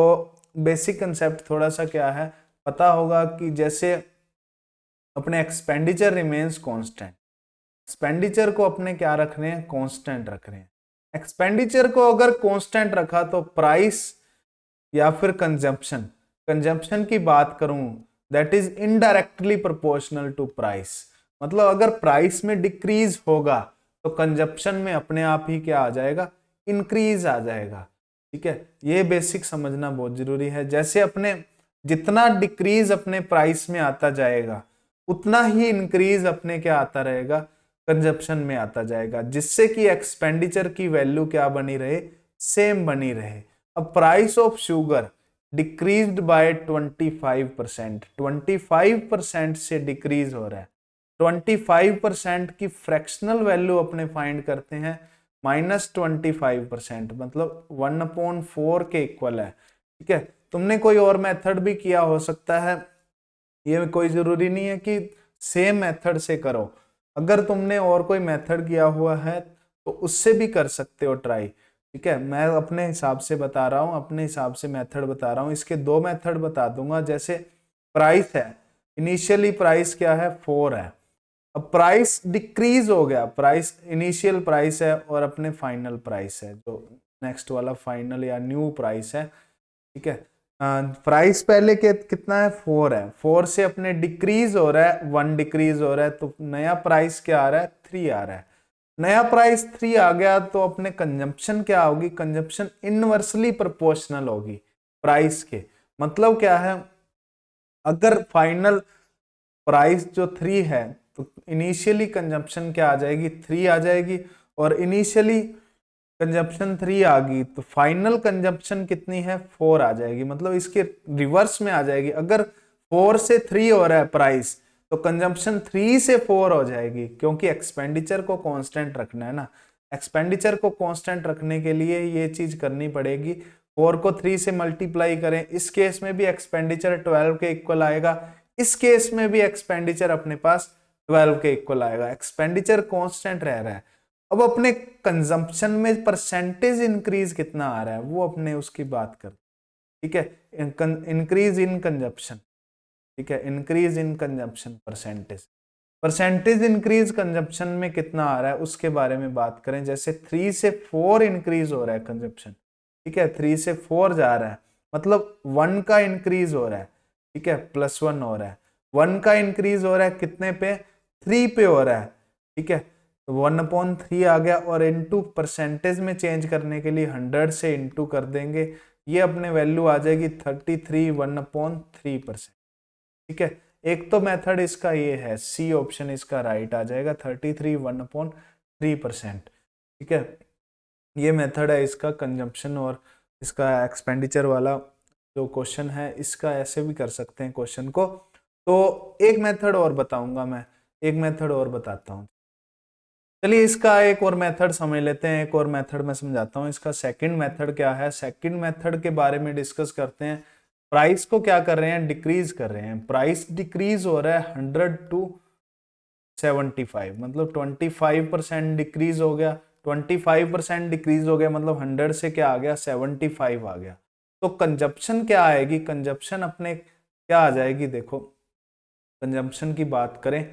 बेसिक कंसेप्ट थोड़ा सा क्या है पता होगा कि जैसे अपने एक्सपेंडिचर रिमेन्स कांस्टेंट, एक्सपेंडिचर को अपने क्या रख रहे हैं, कांस्टेंट रख रहे हैं। एक्सपेंडिचर को अगर कांस्टेंट रखा तो प्राइस या फिर कंजम्पशन की बात करूं, that is indirectly proportional to price, मतलब अगर प्राइस में डिक्रीज होगा तो कंजप्शन में अपने आप ही क्या आ जाएगा, इंक्रीज आ जाएगा, ठीक है, ये बेसिक समझना बहुत जरूरी है। जैसे अपने जितना डिक्रीज अपने प्राइस में आता जाएगा उतना ही इंक्रीज अपने क्या आता रहेगा, कंजप्शन में आता जाएगा, जिससे कि एक्सपेंडिचर की वैल्यू क्या बनी रहे, सेम बनी रहे। अब price of sugar decreased by 25%, 25% से डिक्रीज हो रहा है, 25% की फ्रैक्शनल वैल्यू अपने फाइंड करते हैं -25%, मतलब 1/4 के इक्वल है, ठीक है। तुमने कोई और मेथड भी किया हो सकता है, ये कोई जरूरी नहीं है कि सेम मेथड से करो, अगर तुमने और कोई मेथड किया हुआ है तो उससे भी कर सकते हो ट्राई, ठीक है। मैं अपने हिसाब से बता रहा हूँ, अपने हिसाब से मेथड बता रहा हूँ, इसके दो मेथड बता दूंगा। जैसे प्राइस है, इनिशियली प्राइस क्या है, 4 है, अब प्राइस डिक्रीज हो गया, प्राइस इनिशियल प्राइस है और अपने फाइनल प्राइस है, जो नेक्स्ट वाला फाइनल या न्यू प्राइस है, ठीक है। प्राइस पहले के कितना है, 4 है, 4 से अपने डिक्रीज हो रहा है, 1 डिक्रीज हो रहा है, तो नया प्राइस क्या आ रहा है, 3 आ रहा है। नया प्राइस 3 आ गया तो अपने कंजम्पशन क्या होगी, कंजम्पशन इनवर्सली प्रोपोर्शनल होगी प्राइस के। मतलब क्या है, अगर फाइनल प्राइस जो 3 है तो इनिशियली कंजम्पशन क्या आ जाएगी, 3 आ जाएगी, और इनिशियली कंजम्पशन 3 आ गई तो फाइनल कंजम्पशन कितनी है, 4 आ जाएगी, मतलब इसके रिवर्स में आ जाएगी। अगर 4 से 3 हो रहा है प्राइस तो कंजम्पशन 3 से 4 हो जाएगी, क्योंकि एक्सपेंडिचर को कांस्टेंट रखना है ना, एक्सपेंडिचर को कांस्टेंट रखने के लिए ये चीज करनी पड़ेगी, 4 को 3 से मल्टीप्लाई करें, इस केस में भी एक्सपेंडिचर 12 के इक्वल आएगा, इस केस में भी एक्सपेंडिचर अपने पास 12 के इक्वल आएगा, एक्सपेंडिचर कांस्टेंट रह रहा है। अब अपने कंजम्पशन में परसेंटेज इंक्रीज कितना आ रहा है वो अपने उसकी बात कर, ठीक है, इंक्रीज इन कंजम्पशन, ठीक है, increase in consumption percentage increase consumption में कितना आ रहा है उसके बारे में बात करें। जैसे 3 से 4 इंक्रीज हो रहा है कंजम्पशन, ठीक है, 3 से 4 जा रहा है, मतलब 1 का इंक्रीज हो रहा है, ठीक है, +1 हो रहा है, 1 का इंक्रीज हो रहा है कितने पे, 3 पे हो रहा है, ठीक है, तो 1/3 आ गया, और इनटू परसेंटेज में चेंज करने के लिए 100 से इनटू कर देंगे, ये अपने वैल्यू आ जाएगी 33 1/3%, ठीक है, एक तो मेथड इसका ये है, सी ऑप्शन इसका राइट आ जाएगा, 33 1/3%। ठीक है, ये मेथड है इसका कंजम्पशन और इसका एक्सपेंडिचर वाला जो क्वेश्चन है, इसका ऐसे भी कर सकते हैं क्वेश्चन को। तो एक मेथड और बताऊंगा मैं, एक मेथड और बताता हूँ। चलिए इसका एक और मेथड समझ लेते हैं, एक और मेथड मैं समझाता हूँ। इसका सेकंड मेथड क्या है, सेकंड मेथड के बारे में डिस्कस करते हैं। प्राइस को क्या कर रहे हैं, डिक्रीज कर रहे हैं। प्राइस डिक्रीज हो रहा है 100 to 75, मतलब 25% डिक्रीज हो गया। 25% डिक्रीज हो गया मतलब 100 से क्या आ गया, 75 आ गया। तो कंजप्शन क्या आएगी, कंजप्शन अपने क्या आ जाएगी, देखो कंजम्पशन की बात करें,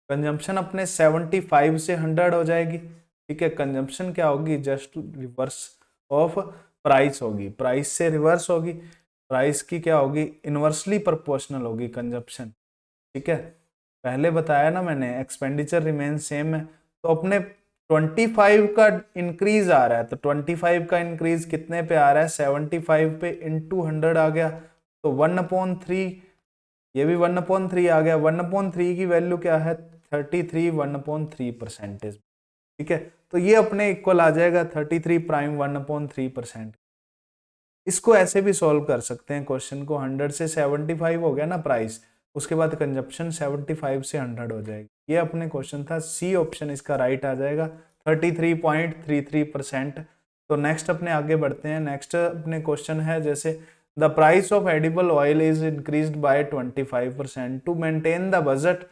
कंजम्पशन अपने 75 से 100 हो जाएगी। ठीक है, कंजम्पशन क्या होगी, जस्ट रिवर्स ऑफ प्राइस होगी, प्राइस से रिवर्स होगी, प्राइस की क्या होगी, इनवर्सली प्रोपोर्शनल होगी कंजम्पशन। ठीक है, पहले बताया ना मैंने, एक्सपेंडिचर रिमेन सेम है, तो अपने 25 का इंक्रीज आ रहा है, तो 25 का इंक्रीज कितने पे आ रहा है, 75 पे इंटू 100 आ गया, तो 1/3, ये भी 1/3 आ गया। 1/3 की वैल्यू क्या है, 33 1/3%। ठीक है, तो ये अपने इक्वल आ जाएगा 33 प्राइम 1/3%। इसको ऐसे भी सॉल्व कर सकते हैं क्वेश्चन को, 100 से 75 हो गया ना प्राइस, उसके बाद कंजप्शन 75 से 100 हो जाएगी। ये अपने क्वेश्चन था, सी ऑप्शन इसका राइट आ जाएगा, 33.33%। तो नेक्स्ट अपने आगे बढ़ते हैं। नेक्स्ट अपने क्वेश्चन है, जैसे the price of edible oil is increased by 25%। To maintain the budget,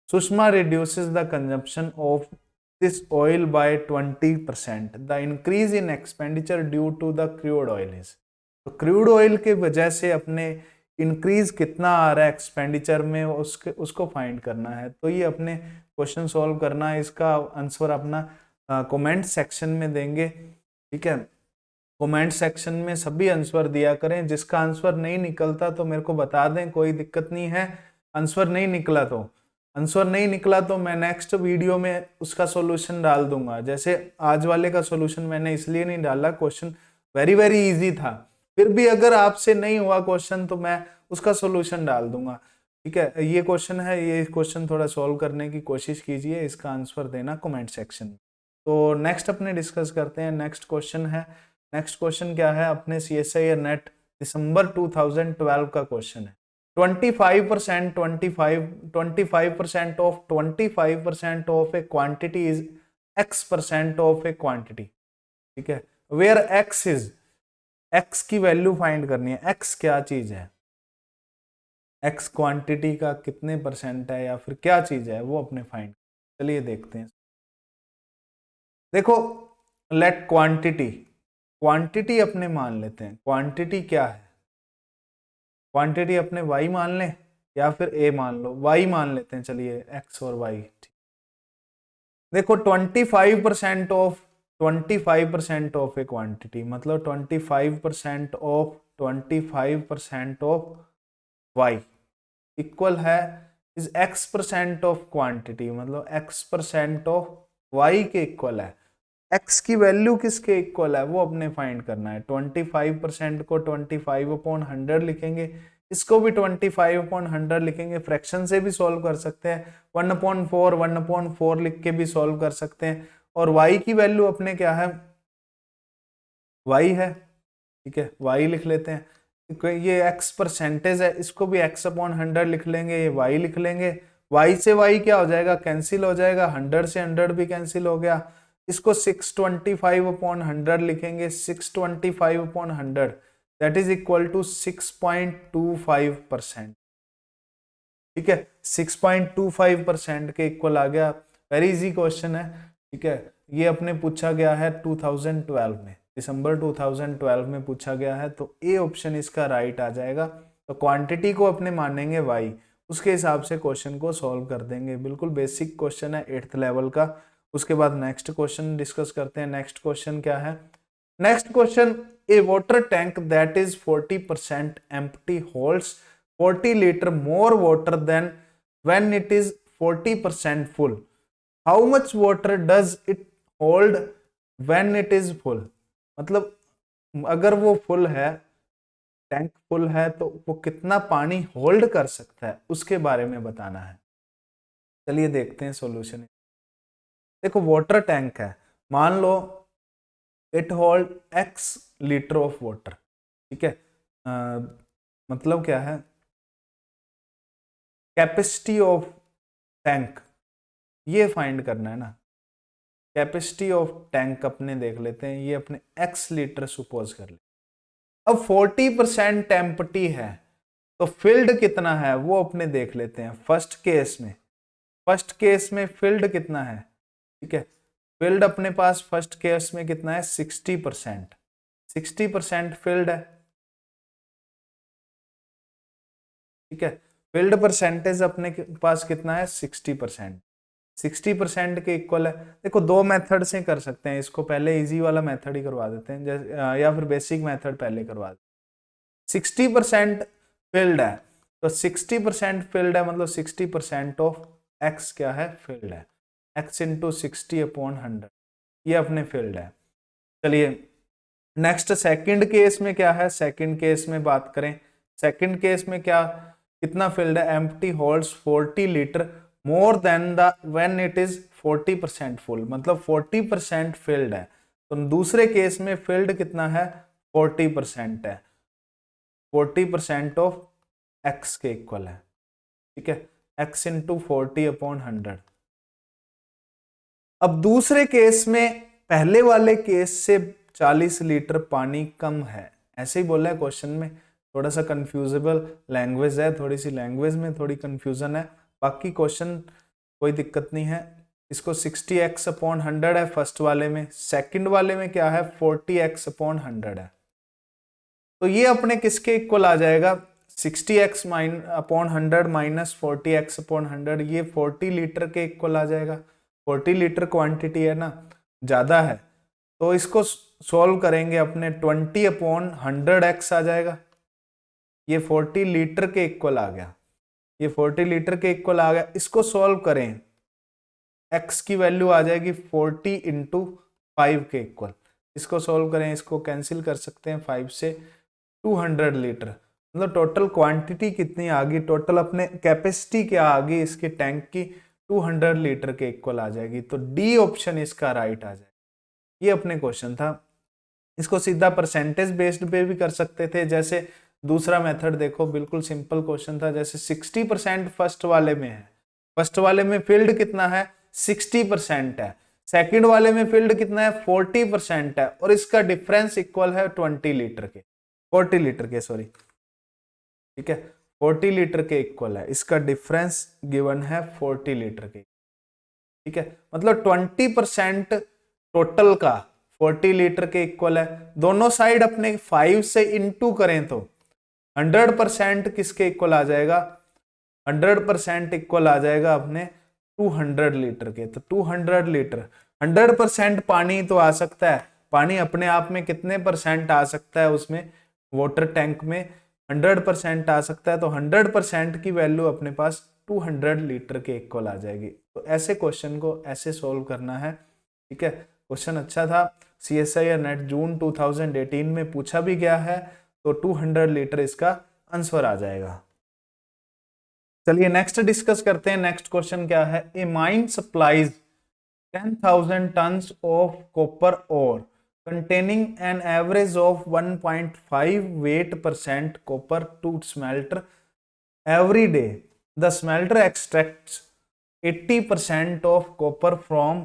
Sushma reduces the consumption of this oil by 20%. The increase in expenditure due to the crude oil is, तो crude oil के वजह से अपने increase कितना आ रहा है expenditure में, उसको फाइंड करना है। तो ये अपने क्वेश्चन सॉल्व करना है, इसका आंसर अपना कमेंट सेक्शन में देंगे। ठीक है, कमेंट सेक्शन में सभी आंसर दिया करें, जिसका आंसर नहीं निकलता तो मेरे को बता दें, कोई दिक्कत नहीं है। आंसर नहीं निकला तो, आंसर नहीं निकला तो मैं नेक्स्ट वीडियो में उसका सॉल्यूशन डाल दूंगा। जैसे आज वाले का सॉल्यूशन मैंने इसलिए नहीं डाला, क्वेश्चन वेरी वेरी इजी था, फिर भी अगर आपसे नहीं हुआ क्वेश्चन तो मैं उसका सॉल्यूशन डाल दूंगा। ठीक है, ये क्वेश्चन है, ये क्वेश्चन थोड़ा सॉल्व करने की कोशिश कीजिए, इसका आंसर देना कमेंट सेक्शन में। तो नेक्स्ट अपने डिस्कस करते हैं, नेक्स्ट क्वेश्चन है। नेक्स्ट क्वेश्चन क्या है, अपने CSIR नेट दिसंबर 2012 का क्वेश्चन है। 25% 25% of 25% of A quantity is X% of A quantity. ठीक है, वेयर X इज, X की वैल्यू फाइंड करनी है। X क्या चीज है, X क्वांटिटी का कितने परसेंट है या फिर क्या चीज है, वो अपने फाइंड। चलिए देखते हैं। देखो, लेट क्वांटिटी, क्वांटिटी अपने मान लेते हैं। क्वांटिटी क्या है, क्वांटिटी अपने y मान लें या फिर a मान लो, y मान लेते हैं, चलिए x और y। देखो 25% ऑफ 25% ऑफ ए क्वांटिटी, मतलब 25% ऑफ 25% ऑफ y इक्वल है इज X% ऑफ क्वांटिटी, मतलब X% ऑफ y के इक्वल है। x की वैल्यू किसके इक्वल है वो अपने फाइंड करना है। 25% को 25/100 लिखेंगे, इसको भी 25/100 लिखेंगे, फ्रैक्शन से भी सॉल्व कर सकते हैं, 1/4 1/4 लिख के भी सॉल्व कर सकते हैं। और y की वैल्यू अपने क्या है, y है। ठीक है, y लिख लेते हैं, ये x परसेंटेज है, इसको भी x/100 लिख लेंगे, ये y लिख लेंगे। y से y क्या हो जाएगा, कैंसिल हो जाएगा, 100 से 100 भी कैंसिल हो गया। इसको 625/100 लिखेंगे, 625/100 दैट इज इक्वल टू 6.25%। ठीक है, 6.25% के इक्वल आ गया। वेरी इजी क्वेश्चन है। ठीक है, ये अपने पूछा गया है 2012 में, दिसंबर 2012 में पूछा गया है, तो ए ऑप्शन इसका राइट आ जाएगा। तो क्वांटिटी को अपने मानेंगे y, उसके हिसाब से क्वेश्चन को सॉल्व कर देंगे। बिल्कुल बेसिक क्वेश्चन है 8th लेवल का। उसके बाद नेक्स्ट क्वेश्चन डिस्कस करते हैं। नेक्स्ट क्वेश्चन क्या है, next question, A water tank that is 40% empty holds 40 litre more water than when it is 40% full. How much water does it hold when it is full? मतलब अगर वो full है tank full है तो वो कितना पानी होल्ड कर सकता है उसके बारे में बताना है। चलिए देखते हैं सॉल्यूशन। देखो वाटर टैंक है, मान लो it hold x litre of water, ठीक है। मतलब क्या है, कैपेसिटी ऑफ टैंक ये फाइंड करना है ना। कैपेसिटी ऑफ टैंक अपने देख लेते हैं, ये अपने x लीटर सपोज कर ले। अब 40% एम्प्टी है तो फिल्ड कितना है वो अपने देख लेते हैं। फर्स्ट केस में फिल्ड कितना है, ठीक है। फिल्ड अपने पास फर्स्ट केस में कितना है, 60%। 60% फिल्ड है, ठीक है। फिल्ड परसेंटेज अपने पास कितना है, 60%। 60% के इक्वल है। देखो दो मेथड से कर सकते हैं इसको, पहले इजी वाला मेथड ही करवा देते हैं जैसे, या फिर बेसिक मेथड पहले करवा देते हैं। 60% फिल्ड है तो 60% फिल्ड है मतलब 60% ऑफ एक्स क्या है, फिल्ड है। एक्स इंटू 60/100 ये अपने फील्ड है। चलिए नेक्स्ट सेकंड केस में क्या है, सेकंड केस में बात करें। सेकंड केस में क्या, कितना फील्ड है, empty holds 40 litre more than the when it is 40% full, मतलब 40% फील्ड है। तो दूसरे केस में फील्ड कितना है, 40% है। 40% ऑफ एक्स के इक्वल है, ठीक है। X into 40/100। अब दूसरे केस में पहले वाले केस से 40 लीटर पानी कम है, ऐसे ही बोला है क्वेश्चन में। थोड़ा सा कंफ्यूजेबल लैंग्वेज है, थोड़ी सी लैंग्वेज में थोड़ी कंफ्यूजन है, बाकी क्वेश्चन कोई दिक्कत नहीं है। इसको 60x/100 है फर्स्ट वाले में, सेकंड वाले में क्या है, 40x/100 है। तो ये अपने किसके इक्वल आ जाएगा, 60x/100 माइनस 40x/100, ये 40 लीटर के इक्वल आ जाएगा। 40 लीटर क्वांटिटी है ना, ज्यादा है, तो इसको सॉल्व करेंगे अपने 20/100x आ जाएगा। ये 40 लीटर के इक्वल आ गया, ये 40 लीटर के इक्वल आ गया। इसको सॉल्व करें, x की वैल्यू आ जाएगी 40 इंटू 5 के इक्वल। इसको सॉल्व करें, इसको कैंसिल कर सकते हैं 5 से। 200 लीटर, मतलब टोटल क्वांटिटी कितनी आ गई, टोटल अपने कैपेसिटी क्या आ गई इसके टैंक की, 200 लीटर के इक्वल आ जाएगी। तो डी ऑप्शन इसका राइट आ जाएगा। ये अपने क्वेश्चन था। इसको सीधा परसेंटेज बेस्ड पे भी कर सकते थे, जैसे दूसरा मेथड देखो, बिल्कुल सिंपल क्वेश्चन था। जैसे 60% फर्स्ट वाले में है, फर्स्ट वाले में फील्ड कितना है, 60% है। सेकंड वाले में फील्ड कितना है, 40% है, और इसका डिफरेंस इक्वल है 20 लीटर के, 40 लीटर के सॉरी, ठीक है। 40 लीटर के इक्वल है, इसका डिफरेंस गिवन है 40 लीटर के, ठीक है। मतलब 20% टोटल का 40 लीटर के इक्वल है। दोनों साइड अपने 5 से इंटू करें तो 100% किसके इक्वल आ जाएगा, 100% इक्वल आ जाएगा अपने 200 लीटर के। तो 200 लीटर, 100% पानी तो आ सकता है, पानी अपने आप में कितने परसेंट आ सकता है उसमें, वाटर टैंक में 100% आ सकता है। तो 100% की वैल्यू अपने पास 200 लीटर के इक्वल आ जाएगी। तो ऐसे क्वेश्चन को ऐसे सोल्व करना है, ठीक है। क्वेश्चन अच्छा था, CSIR नेट जून 2018 में पूछा भी गया है, तो 200 लीटर इसका आंसर आ जाएगा। चलिए नेक्स्ट डिस्कस करते हैं। नेक्स्ट क्वेश्चन क्या है, a mine supplies 10,000 tons of copper ore containing an average of 1.5 weight% copper to smelter every day. The smelter extracts 80% of copper from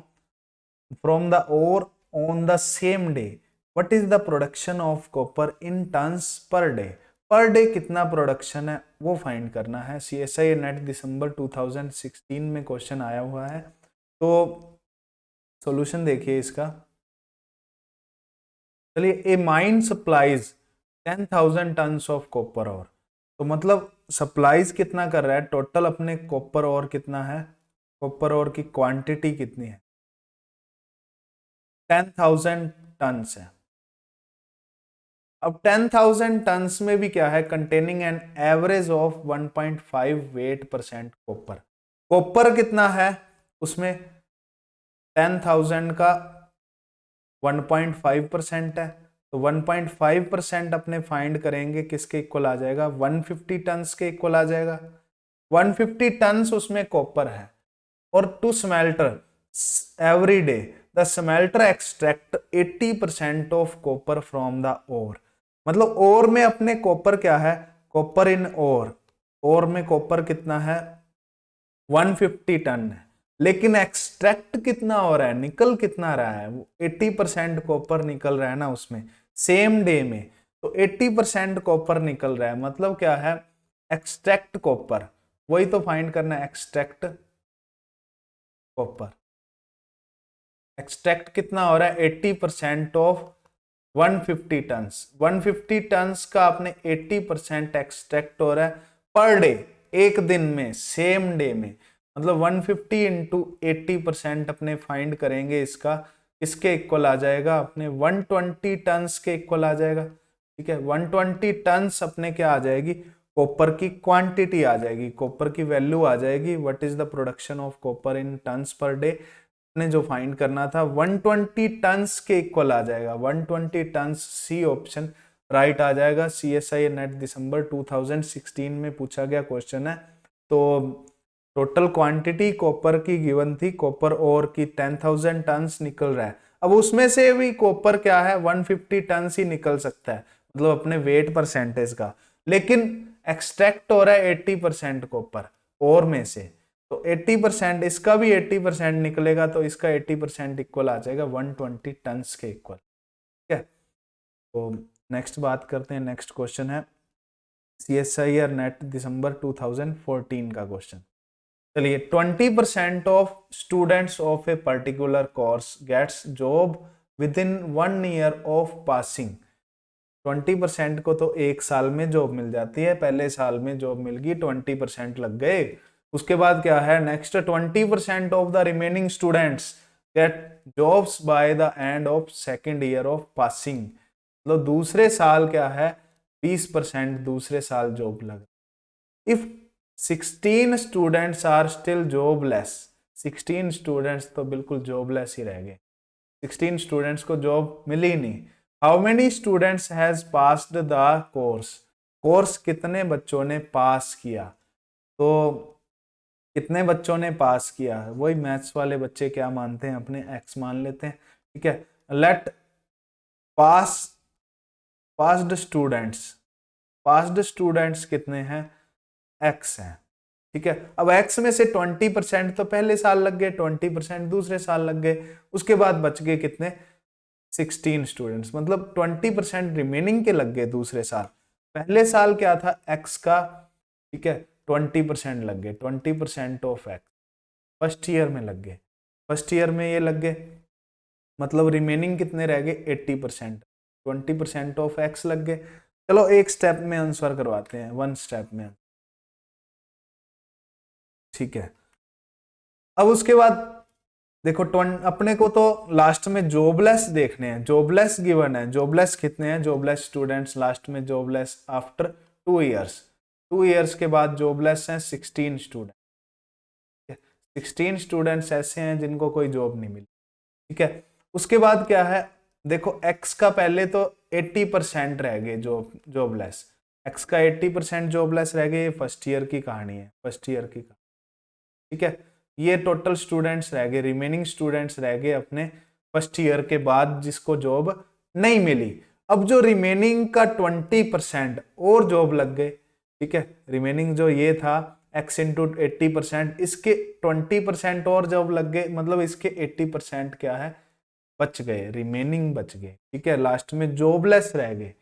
the ore on the same day. What is the production of copper in tons per day? Per day कितना production है वो find करना है। CSI net दिसंबर 2016 में question आया हुआ है। तो सॉल्यूशन देखिए इसका। चलिए, a mine supplies 10,000 tons of copper ore, तो मतलब सप्लाईज कितना कर रहा है, टोटल अपने कॉपर और कितना है, कॉपर और की क्वांटिटी कितनी है, 10,000 टन्स है। अब 10,000 टन्स में भी क्या है, containing an average of 1.5 weight% copper. Copper कितना है उसमें, 10,000 का 1.5% है, तो 1.5% अपने फाइंड करेंगे, किसके इक्वल आ जाएगा, 150 टन्स के इक्वल आ जाएगा। 150 टन्स उसमें कॉपर है। और to smelter every day the smelter extract 80% of copper from the ore. मतलब ओर में अपने कॉपर क्या है, कॉपर इन ओर में कॉपर कितना है, 150 टन है। लेकिन एक्सट्रैक्ट कितना हो रहा है, निकल कितना रहा है, वो 80% कॉपर निकल रहा है ना उसमें, सेम डे में। तो 80% कॉपर निकल रहा है, मतलब क्या है, एक्सट्रैक्ट कॉपर, वही तो फाइंड करना है, एक्सट्रैक्ट कॉपर। एक्सट्रैक्ट कितना हो रहा है, 80% ऑफ 150 टन्स। 150 टन्स का अपने 80% एक्सट्रैक्ट हो रहा है पर डे, एक दिन में, सेम डे में। मतलब 150 इंटू 80% अपने फाइंड करेंगे, इसका इसके इक्वल आ जाएगा अपने 120 टन्स के इक्वल आ जाएगा। ठीक है, 120 टन्स अपने क्या आ जाएगी, कॉपर की क्वांटिटी आ जाएगी, कॉपर की वैल्यू आ जाएगी। What is the production of copper in tons per day, ने जो फाइंड करना था 120 टन्स के इक्वल आ जाएगा। 120 टन्स, सी ऑप्शन राइट आ जाएगा। CSI नेट दिसंबर 2016 में पूछा गया क्वेश्चन है। तो टोटल क्वांटिटी कॉपर की गिवन थी, कॉपर ओर की 10,000 टन्स निकल रहा है। अब उसमें से भी कॉपर क्या है, 150 टन्स ही निकल सकता है, मतलब अपने वेट परसेंटेज का। लेकिन एक्सट्रैक्ट हो रहा है 80% कॉपर ओर में से, तो 80%, इसका भी 80% निकलेगा, तो इसका 80% इक्वल आ जाएगा 120 टन्स के इक्वल। ठीक है, तो नेक्स्ट बात करते हैं। नेक्स्ट क्वेश्चन है CSIR नेट दिसंबर 2014 का क्वेश्चन। चलिए, 20% of students of a particular course gets job within 1 year of passing. 20% को तो एक साल में जॉब मिल जाती है, पहले साल में जॉब मिल गई, 20% लग गए। उसके बाद क्या है next, 20% of the remaining students get jobs by the end of second year of passing. मतलब दूसरे साल क्या है, 20% दूसरे साल जॉब लग। If 16 students are still jobless, 16 students तो बिल्कुल जॉबलेस ही रह गए, 16 स्टूडेंट्स को जॉब मिली नहीं। How many students has passed the course, course कितने बच्चों ने पास किया। तो कितने बच्चों ने पास किया, वही मैथ्स वाले बच्चे क्या मानते हैं, अपने x मान लेते हैं। ठीक है, लेट पास पास्ड स्टूडेंट्स, पास्ड स्टूडेंट्स कितने हैं, x हैं। ठीक है, अब x में से 20% तो पहले साल लग गए, 20% दूसरे साल लग गए, उसके बाद बच गए कितने, 16 स्टूडेंट्स। मतलब 20% रिमेनिंग के लग गए दूसरे साल। पहले साल क्या था x का, ठीक है, 20% लग गए, 20% ऑफ x फर्स्ट ईयर में लग गए, फर्स्ट ईयर में ये लग गए, मतलब रिमेनिंग कितने रह गए, 80%, 20% ऑफ x लग गए। चलो एक स्टेप में आंसर करवाते हैं, वन स्टेप में। ठीक है, अब उसके बाद देखो अपने को तो लास्ट में जॉबलेस देखने हैं, जॉबलेस गिवन है, जॉबलेस कितने हैं, जॉबलेस स्टूडेंट्स लास्ट में जॉबलेस आफ्टर 2 इयर्स, 2 इयर्स के बाद जॉबलेस हैं 16 स्टूडेंट। 16 स्टूडेंट्स ऐसे हैं जिनको कोई जॉब नहीं मिली। ठीक है, उसके बाद क्या है, देखो x का पहले तो 80% रह गए जॉबलेस, x का 80% जॉबलेस रह गए, ये फर्स्ट ईयर की कहानी है, फर्स्ट ईयर की कहानी। ठीक है, ये टोटल स्टूडेंट्स रह गए, रिमेनिंग स्टूडेंट्स रह गए अपने फर्स्ट ईयर के बाद जिसको जॉब नहीं मिली। अब जो रिमेनिंग का 20% और जॉब लग गए। ठीक है, रिमेनिंग जो ये था x इंटू 80%, इसके 20% और जॉब लग गए, मतलब इसके 80% क्या है, बच गए, रिमेनिंग बच गए। ठीक है, लास्ट में जॉबलेस रह गए।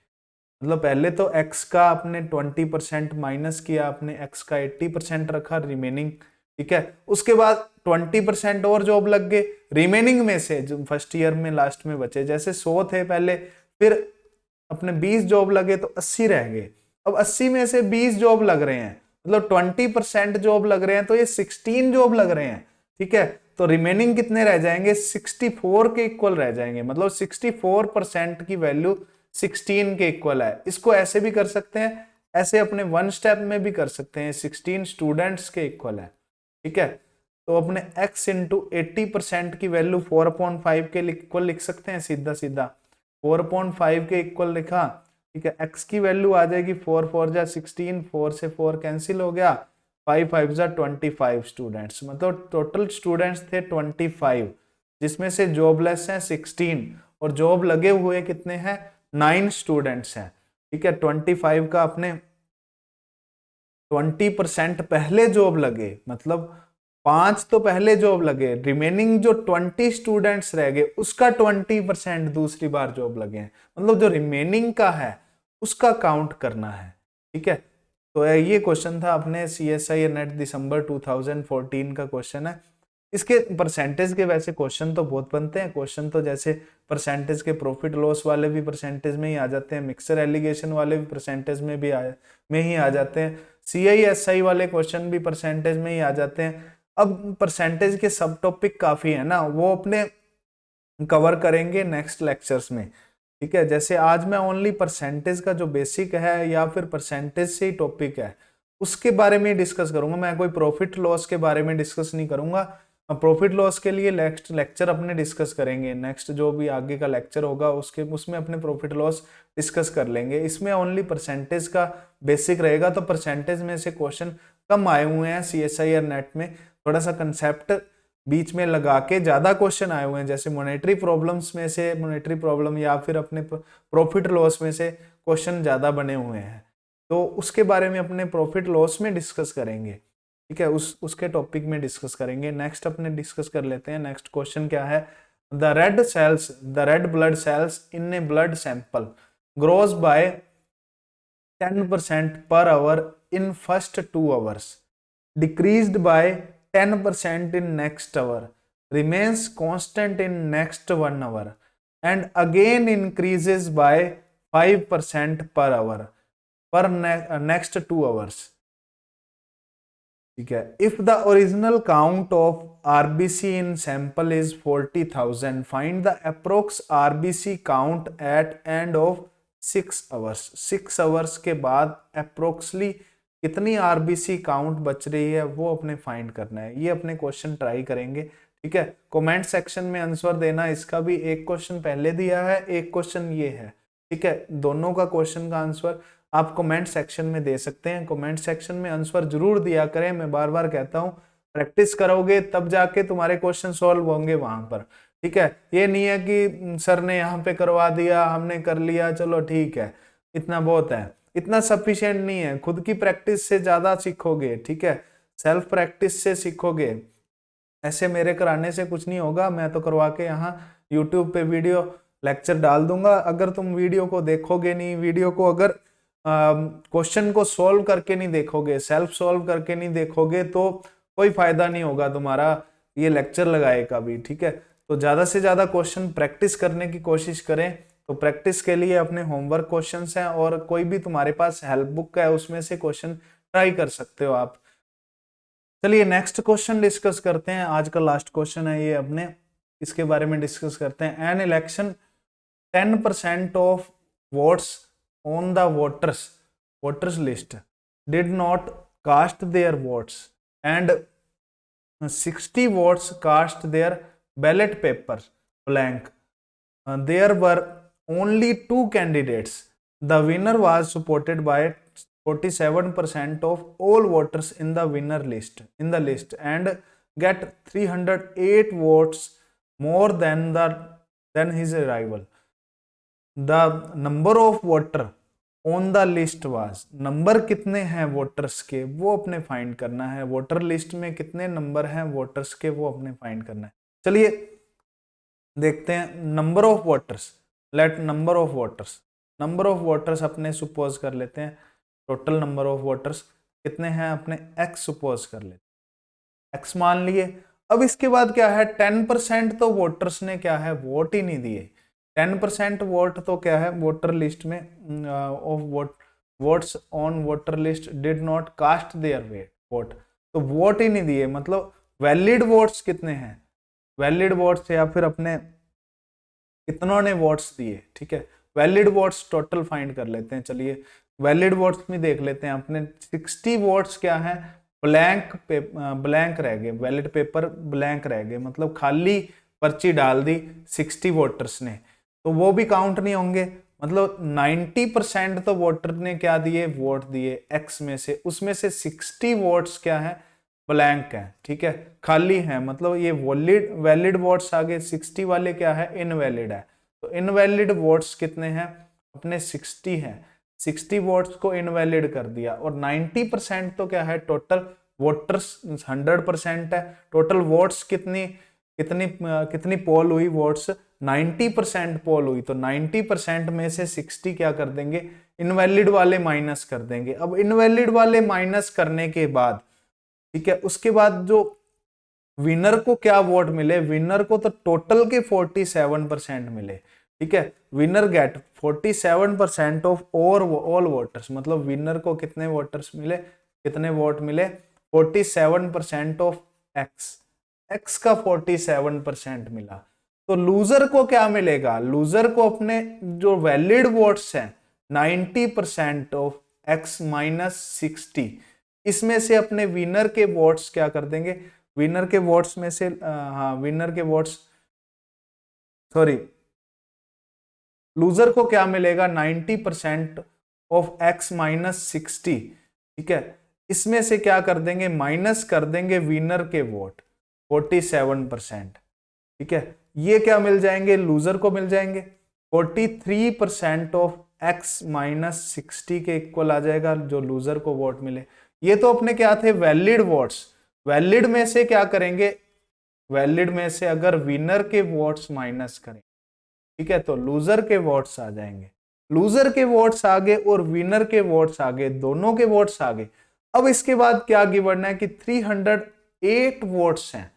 मतलब पहले तो x का आपने 20% माइनस किया, आपने x का 80% रखा रिमेनिंग। ठीक है, उसके बाद 20% और जॉब लग गए, रिमेनिंग में से जो फर्स्ट ईयर में लास्ट में बचे, जैसे 100 थे पहले, फिर अपने 20 जॉब लगे तो 80 रह गए। अब 80 में से 20 जॉब लग रहे हैं, मतलब 20% जॉब लग रहे हैं, तो ये 16 जॉब लग रहे हैं। ठीक है, तो रिमेनिंग कितने रह जाएंगे, 64 के इक्वल रह जाएंगे, मतलब 64% की वैल्यू 16 के इक्वल है। इसको ऐसे भी कर सकते हैं, ऐसे अपने वन स्टेप में भी कर सकते हैं, 16 स्टूडेंट्स के इक्वल है। ठीक है, तो अपने x इंटू 80% की वैल्यू 4/5 के इक्वल लिख सकते हैं सीधा सीधा। 4.5 के इक्वल लिखा, ठीक है। x की वैल्यू आ जाएगी 4 4 जा 16, 4 से 4 कैंसिल हो गया, 5 5 जा 25 स्टूडेंट्स, मतलब टोटल स्टूडेंट्स थे 25, जिसमें से जॉबलेस हैं 16 और जॉब लगे हुए कितने हैं, 9 स्टूडेंट्स हैं, ठीक है। 25 का अपने 20% पहले जॉब लगे, मतलब 5 तो पहले जॉब लगे, रिमेनिंग जो 20 स्टूडेंट्स रह गए उसका 20% दूसरी बार जॉब लगे हैं, मतलब जो रिमेनिंग का है उसका काउंट करना है, ठीक है। तो ये क्वेश्चन था अपने CSI नेट दिसंबर 2014 का क्वेश्चन है। इसके परसेंटेज के वैसे क्वेश्चन तो बहुत बनते हैं, क्वेश्चन तो जैसे परसेंटेज के प्रॉफिट लॉस वाले भी परसेंटेज में ही आ जाते हैं, मिक्सर एलिगेशन वाले भी परसेंटेज में ही आ जाते हैं, CISI वाले क्वेश्चन भी परसेंटेज में ही आ जाते हैं। अब परसेंटेज के सब टॉपिक काफी है ना, वो अपने कवर करेंगे नेक्स्ट लेक्चर्स में, ठीक है। जैसे आज मैं ओनली परसेंटेज का जो बेसिक है या फिर परसेंटेज से ही टॉपिक है उसके बारे में डिस्कस करूंगा, मैं कोई प्रॉफिट लॉस के बारे में डिस्कस नहीं करूंगा। प्रॉफिट लॉस के लिए नेक्स्ट लेक्चर अपने डिस्कस करेंगे, नेक्स्ट जो भी आगे का लेक्चर होगा उसमें अपने प्रॉफिट लॉस डिस्कस कर लेंगे। इसमें ओनली परसेंटेज का बेसिक रहेगा, तो परसेंटेज में से क्वेश्चन कम आए हुए हैं CSI नेट में, थोड़ा सा कंसेप्ट बीच में लगा के ज्यादा क्वेश्चन आए हुए हैं, जैसे मॉनेटरी प्रॉब्लम्स में से मॉनेटरी प्रॉब्लम या फिर अपने प्रॉफिट लॉस में से क्वेश्चन ज्यादा बने हुए हैं, तो उसके बारे में अपने प्रॉफिट लॉस में डिस्कस करेंगे, ठीक है। उसके टॉपिक में डिस्कस करेंगे। नेक्स्ट अपने डिस्कस कर लेते हैं, नेक्स्ट क्वेश्चन क्या है, the red blood cells in A blood sample grows bye 10% per hour in first 2 hours, decreased by 10% in next hour, remains constant in next 1 hour, and again increases by 5% per hour per next 2 hours, ठीक है। If the original count of RBC in sample is 40,000, find the approx RBC count at end of 6 hours. 6 hours के बाद approximately कितनी RBC count बच रही है वो अपने फाइंड करना है। ये अपने क्वेश्चन ट्राई करेंगे, ठीक है। कमेंट सेक्शन में आंसर देना, इसका भी एक क्वेश्चन पहले दिया है, एक क्वेश्चन ये है, ठीक है। दोनों का क्वेश्चन का आंसर आप कमेंट सेक्शन में दे सकते हैं, कमेंट सेक्शन में आंसर जरूर दिया करें। मैं बार बार कहता हूं, प्रैक्टिस करोगे तब जाके तुम्हारे क्वेश्चन सॉल्व होंगे वहां पर, ठीक है। ये नहीं है कि सर ने यहाँ पे करवा दिया, हमने कर लिया, चलो ठीक है, इतना बहुत है, इतना सफिशिएंट नहीं है। खुद की प्रैक्टिस से ज्यादा सीखोगे, ठीक है, सेल्फ प्रैक्टिस से सीखोगे। ऐसे मेरे कराने से कुछ नहीं होगा, मैं तो करवा के यहाँ यूट्यूब पे वीडियो लेक्चर डाल दूंगा। अगर तुम वीडियो को देखोगे नहीं, वीडियो को अगर क्वेश्चन को सॉल्व करके नहीं देखोगे, सेल्फ सॉल्व करके नहीं देखोगे, तो कोई फायदा नहीं होगा तुम्हारा ये लेक्चर लगाए का भी, ठीक है। तो ज्यादा से ज्यादा क्वेश्चन प्रैक्टिस करने की कोशिश करें। तो प्रैक्टिस के लिए अपने होमवर्क क्वेश्चंस हैं और कोई भी तुम्हारे पास हेल्प बुक है उसमें से क्वेश्चन ट्राई कर सकते हो आप। चलिए नेक्स्ट क्वेश्चन डिस्कस करते हैं, आज का लास्ट क्वेश्चन है ये अपने, इसके बारे में डिस्कस करते हैं। An election 10% of votes on the voters list did not cast their votes and 60 votes cast their ballot paper blank. There were only 2 candidates. The winner was supported by 47% of all voters in the list and get 308 votes more than his rival. The number of voter on the list was, number कितने हैं voters के वो अपने find करना है। Voter list में कितने number हैं वोटर्स के वो अपने फाइंड करना है। चलिए देखते हैं number of voters. Let number of voters अपने सुपोज कर लेते हैं, टोटल नंबर ऑफ वोटर्स कितने हैं अपने x सुपोज कर लेते हैं, x मान लिए। अब इसके बाद क्या है, 10% तो वोटर्स ने क्या है वोट ही नहीं दिए। 10% वोट तो क्या है वोटर लिस्ट में of votes on voter list did not cast their vote, तो वोट ही नहीं दिए। मतलब वैलिड वोट्स कितने हैं, वैलिड वोट्स या फिर अपने कितनों ने वोट्स दिए, ठीक है। वैलिड वोट्स टोटल फाइंड कर लेते हैं। चलिए वैलिड वोट्स में देख लेते हैं अपने 60 वोट्स क्या है ब्लैंक रह गए, वैलिड पेपर ब्लैंक रह गए, मतलब खाली पर्ची डाल दी 60 वोटर्स ने। तो वो भी काउंट नहीं होंगे। मतलब 90% तो वोटर ने क्या दिए, वोट दिए एक्स में से, उसमें से 60 वोट्स क्या है, ब्लैंक है, ठीक है, खाली है। मतलब ये वैलिड वैलिड वोट्स आगे, 60 वाले क्या है, इनवैलिड है। तो इनवैलिड वोट्स कितने हैं अपने, 60 हैं। 60 वोट्स को इनवैलिड कर दिया। और 90% तो क्या है, टोटल वोटर्स 100% है। टोटल वोट्स कितनी कितनी कितनी पोल हुई, वोट्स 90% पोल हुई। तो 90% में से 60 क्या कर देंगे, इनवैलिड वाले माइनस कर देंगे। अब इनवैलिड वाले माइनस करने के बाद, ठीक है, उसके बाद जो विनर को क्या वोट मिले, विनर को तो टोटल के 47% मिले, ठीक है। Winner get 47% of all voters. मतलब विनर को कितने वोटर्स मिले, कितने वोट मिले, 47% ऑफ एक्स, एक्स का 47% मिला। तो लूजर को क्या मिलेगा, लूजर को अपने जो वैलिड वोट्स हैं 90% ऑफ एक्स माइनस 60, इसमें से अपने विनर के वोट्स क्या कर देंगे, विनर के वोट्स में से हाँ विनर के वोट्स, सॉरी, लूजर को क्या मिलेगा, 90% ऑफ एक्स माइनस 60, ठीक है। इसमें से क्या कर देंगे, माइनस कर देंगे विनर के वोट 47%, ठीक है। ये क्या मिल जाएंगे, लूजर को मिल जाएंगे। 43% ऑफ एक्स माइनस 60 के इक्वल आ जाएगा जो लूजर को वोट मिले। ये तो अपने क्या थे, वैलिड वोट्स। वैलिड में से क्या करेंगे, वैलिड में से अगर विनर के वोट्स माइनस करें, ठीक है, तो लूजर के वोट्स आ जाएंगे। लूजर के वोट्स आगे और विनर के वोट्स आगे, दोनों के वोट्स आगे। अब इसके बाद क्या गिवन है कि 308 वोट्स हैं,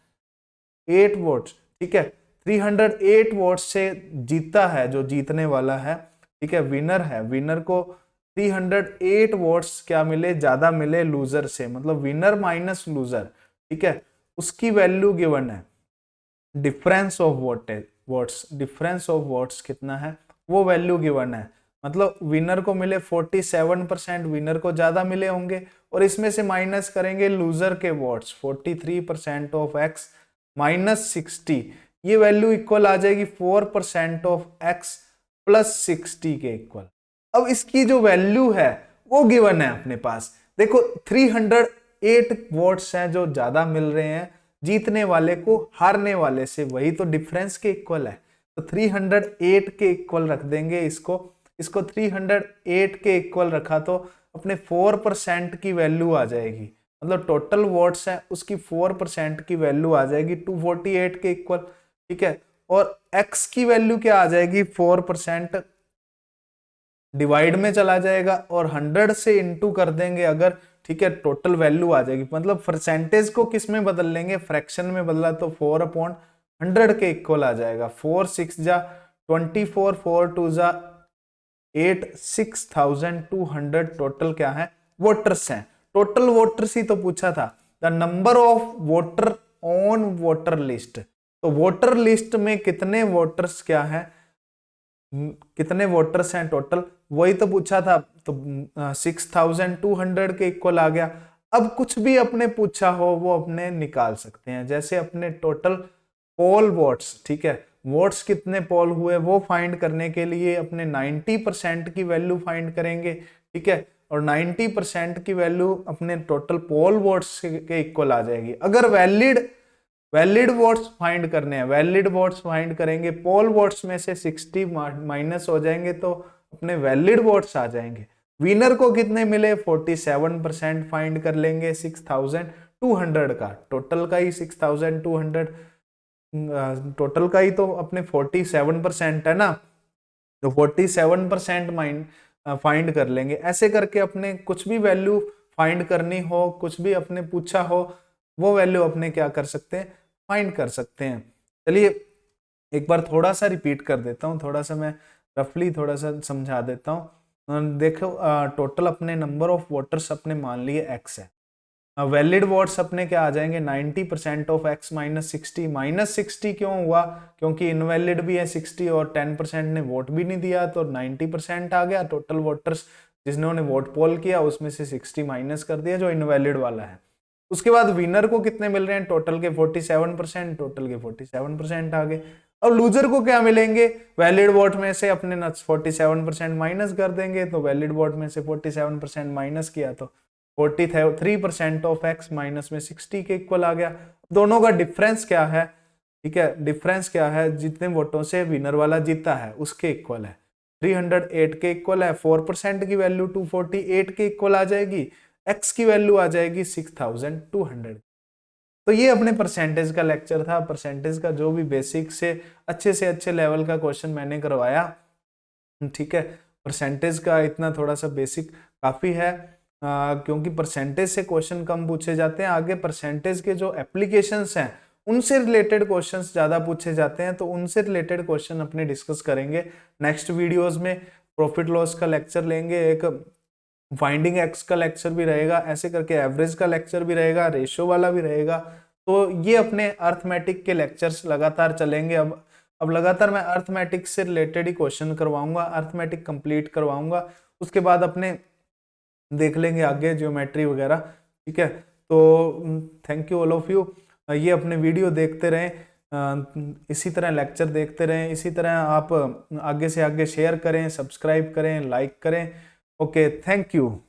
8 वोट्स, ठीक है। 308 वोट्स से जीता है जो जीतने वाला है, ठीक है, विनर है। विनर को 308 वोट्स क्या मिले, ज्यादा मिले लूजर से। मतलब विनर माइनस लूजर, ठीक है, उसकी वैल्यू गिवन है। Difference of votes, difference of votes कितना है, वो वैल्यू गिवन है। मतलब विनर को मिले 47%, विनर को ज्यादा मिले होंगे, और इसमें से माइनस करेंगे लूजर के वोट्स 43% ऑफ एक्स माइनस 60। ये वैल्यू इक्वल आ जाएगी 4% ऑफ एक्स प्लस 60 के इक्वल। अब इसकी जो वैल्यू है वो गिवन है अपने पास। देखो 308 वोट्स हैं जो ज्यादा मिल रहे हैं जीतने वाले को हारने वाले से, वही तो डिफरेंस के इक्वल है। तो 308 के इक्वल रख देंगे इसको। इसको 308 के इक्वल रखा तो अपने 4% की वैल्यू आ जाएगी। मतलब टोटल वोट्स है उसकी 4% की वैल्यू आ जाएगी 248 के इक्वल, ठीक है। और x की वैल्यू क्या आ जाएगी, 4% डिवाइड में चला जाएगा और 100 से इंटू कर देंगे अगर, ठीक है, टोटल वैल्यू आ जाएगी। मतलब परसेंटेज को किस में बदल लेंगे, फ्रैक्शन में बदला तो 4/100 के इक्वल आ जाएगा। 4 6 जा 24, 4 2 जा 8, 6200 टोटल क्या है, वोटर्स हैं। टोटल वोटर्स ही तो पूछा था, the number of voter on voter list. तो वोटर लिस्ट में कितने वोटर्स क्या है, कितने वोटर्स हैं टोटल, वही तो पूछा था। तो 6200 के इक्वल आ गया। अब कुछ भी अपने पूछा हो वो अपने निकाल सकते हैं। जैसे अपने टोटल पोल वोट्स, ठीक है, वोट्स कितने पोल हुए वो फाइंड करने के लिए अपने 90% की वैल्यू फाइंड करेंगे, ठीक है। और 90% की वैल्यू अपने टोटल पोल वोट्स के इक्वल आ जाएगी। अगर वैलिड वोट्स फाइंड करने हैं, वैलिड वोट्स फाइंड करेंगे, पोल वोट्स में से 60 माइनस हो जाएंगे तो अपने वैलिड वोट्स आ जाएंगे। विनर को कितने मिले, 47% फाइंड कर लेंगे 6200 का, टोटल का ही 6200, टोटल का ही तो अपने 47% है ना, तो 47% फाइंड कर लेंगे। ऐसे करके अपने कुछ भी वैल्यू फाइंड करनी हो, कुछ भी अपने पूछा हो, वो वैल्यू अपने क्या कर सकते हैं, फाइंड कर सकते हैं। चलिए एक बार थोड़ा सा रिपीट कर देता हूँ, थोड़ा सा मैं रफली थोड़ा सा समझा देता हूँ। देखो टोटल अपने नंबर ऑफ वोटर्स अपने मान लिए एक्स है। वैलिड वोट्स अपने क्या आ जाएंगे, 90% ऑफ एक्स माइनस 60। माइनस 60 क्यों हुआ, क्योंकि इनवैलिड भी है 60 और 10% ने वोट भी नहीं दिया, तो 90% आ गया। टोटल वोटर्स जिन्होंने वोट पोल किया उसमें से 60 माइनस कर दिया जो इनवैलिड वाला है। उसके बाद विनर को कितने मिल रहे हैं, टोटल के 47%, टोटल के 47% आ गए। अब लूजर को क्या मिलेंगे, वैलिड वोट में से अपने 47% माइनस कर देंगे, तो वैलिड वोट में से 47% माइनस किया तो 43% ऑफ x माइनस में 60 के इक्वल आ गया। दोनों का डिफरेंस क्या है, ठीक है, डिफरेंस क्या है, जितने वोटों से विनर वाला जीता है उसके इक्वल है। 308 के इक्वल है, 4% की वैल्यू 248 के इक्वल आ जाएगी, x की वैल्यू आ जाएगी 6200। तो ये अपने परसेंटेज का लेक्चर था। परसेंटेज का जो भी बेसिक से अच्छे लेवल का क्वेश्चन मैंने करवाया, ठीक है। परसेंटेज का इतना थोड़ा सा बेसिक काफी है, क्योंकि परसेंटेज से क्वेश्चन कम पूछे जाते हैं। आगे परसेंटेज के जो एप्लीकेशंस हैं उनसे रिलेटेड क्वेश्चंस ज्यादा पूछे जाते हैं, तो उनसे रिलेटेड क्वेश्चन अपने डिस्कस करेंगे नेक्स्ट वीडियोस में। प्रॉफिट लॉस का लेक्चर लेंगे, एक फाइंडिंग एक्स का लेक्चर भी रहेगा, ऐसे करके एवरेज का लेक्चर भी रहेगा, रेशियो वाला भी रहेगा। तो ये अपने अर्थमेटिक के लेक्चर्स लगातार चलेंगे। अब लगातार मैं अर्थमेटिक से रिलेटेड ही क्वेश्चन करवाऊंगा, अर्थमेटिक कंप्लीट करवाऊंगा, उसके बाद अपने देख लेंगे आगे ज्योमेट्री वगैरह, ठीक है। तो thank you all of you. ये अपने वीडियो देखते रहें, इसी तरह लेक्चर देखते रहें, इसी तरह आप आगे से आगे शेयर करें, सब्सक्राइब करें, लाइक करें। Okay, thank you.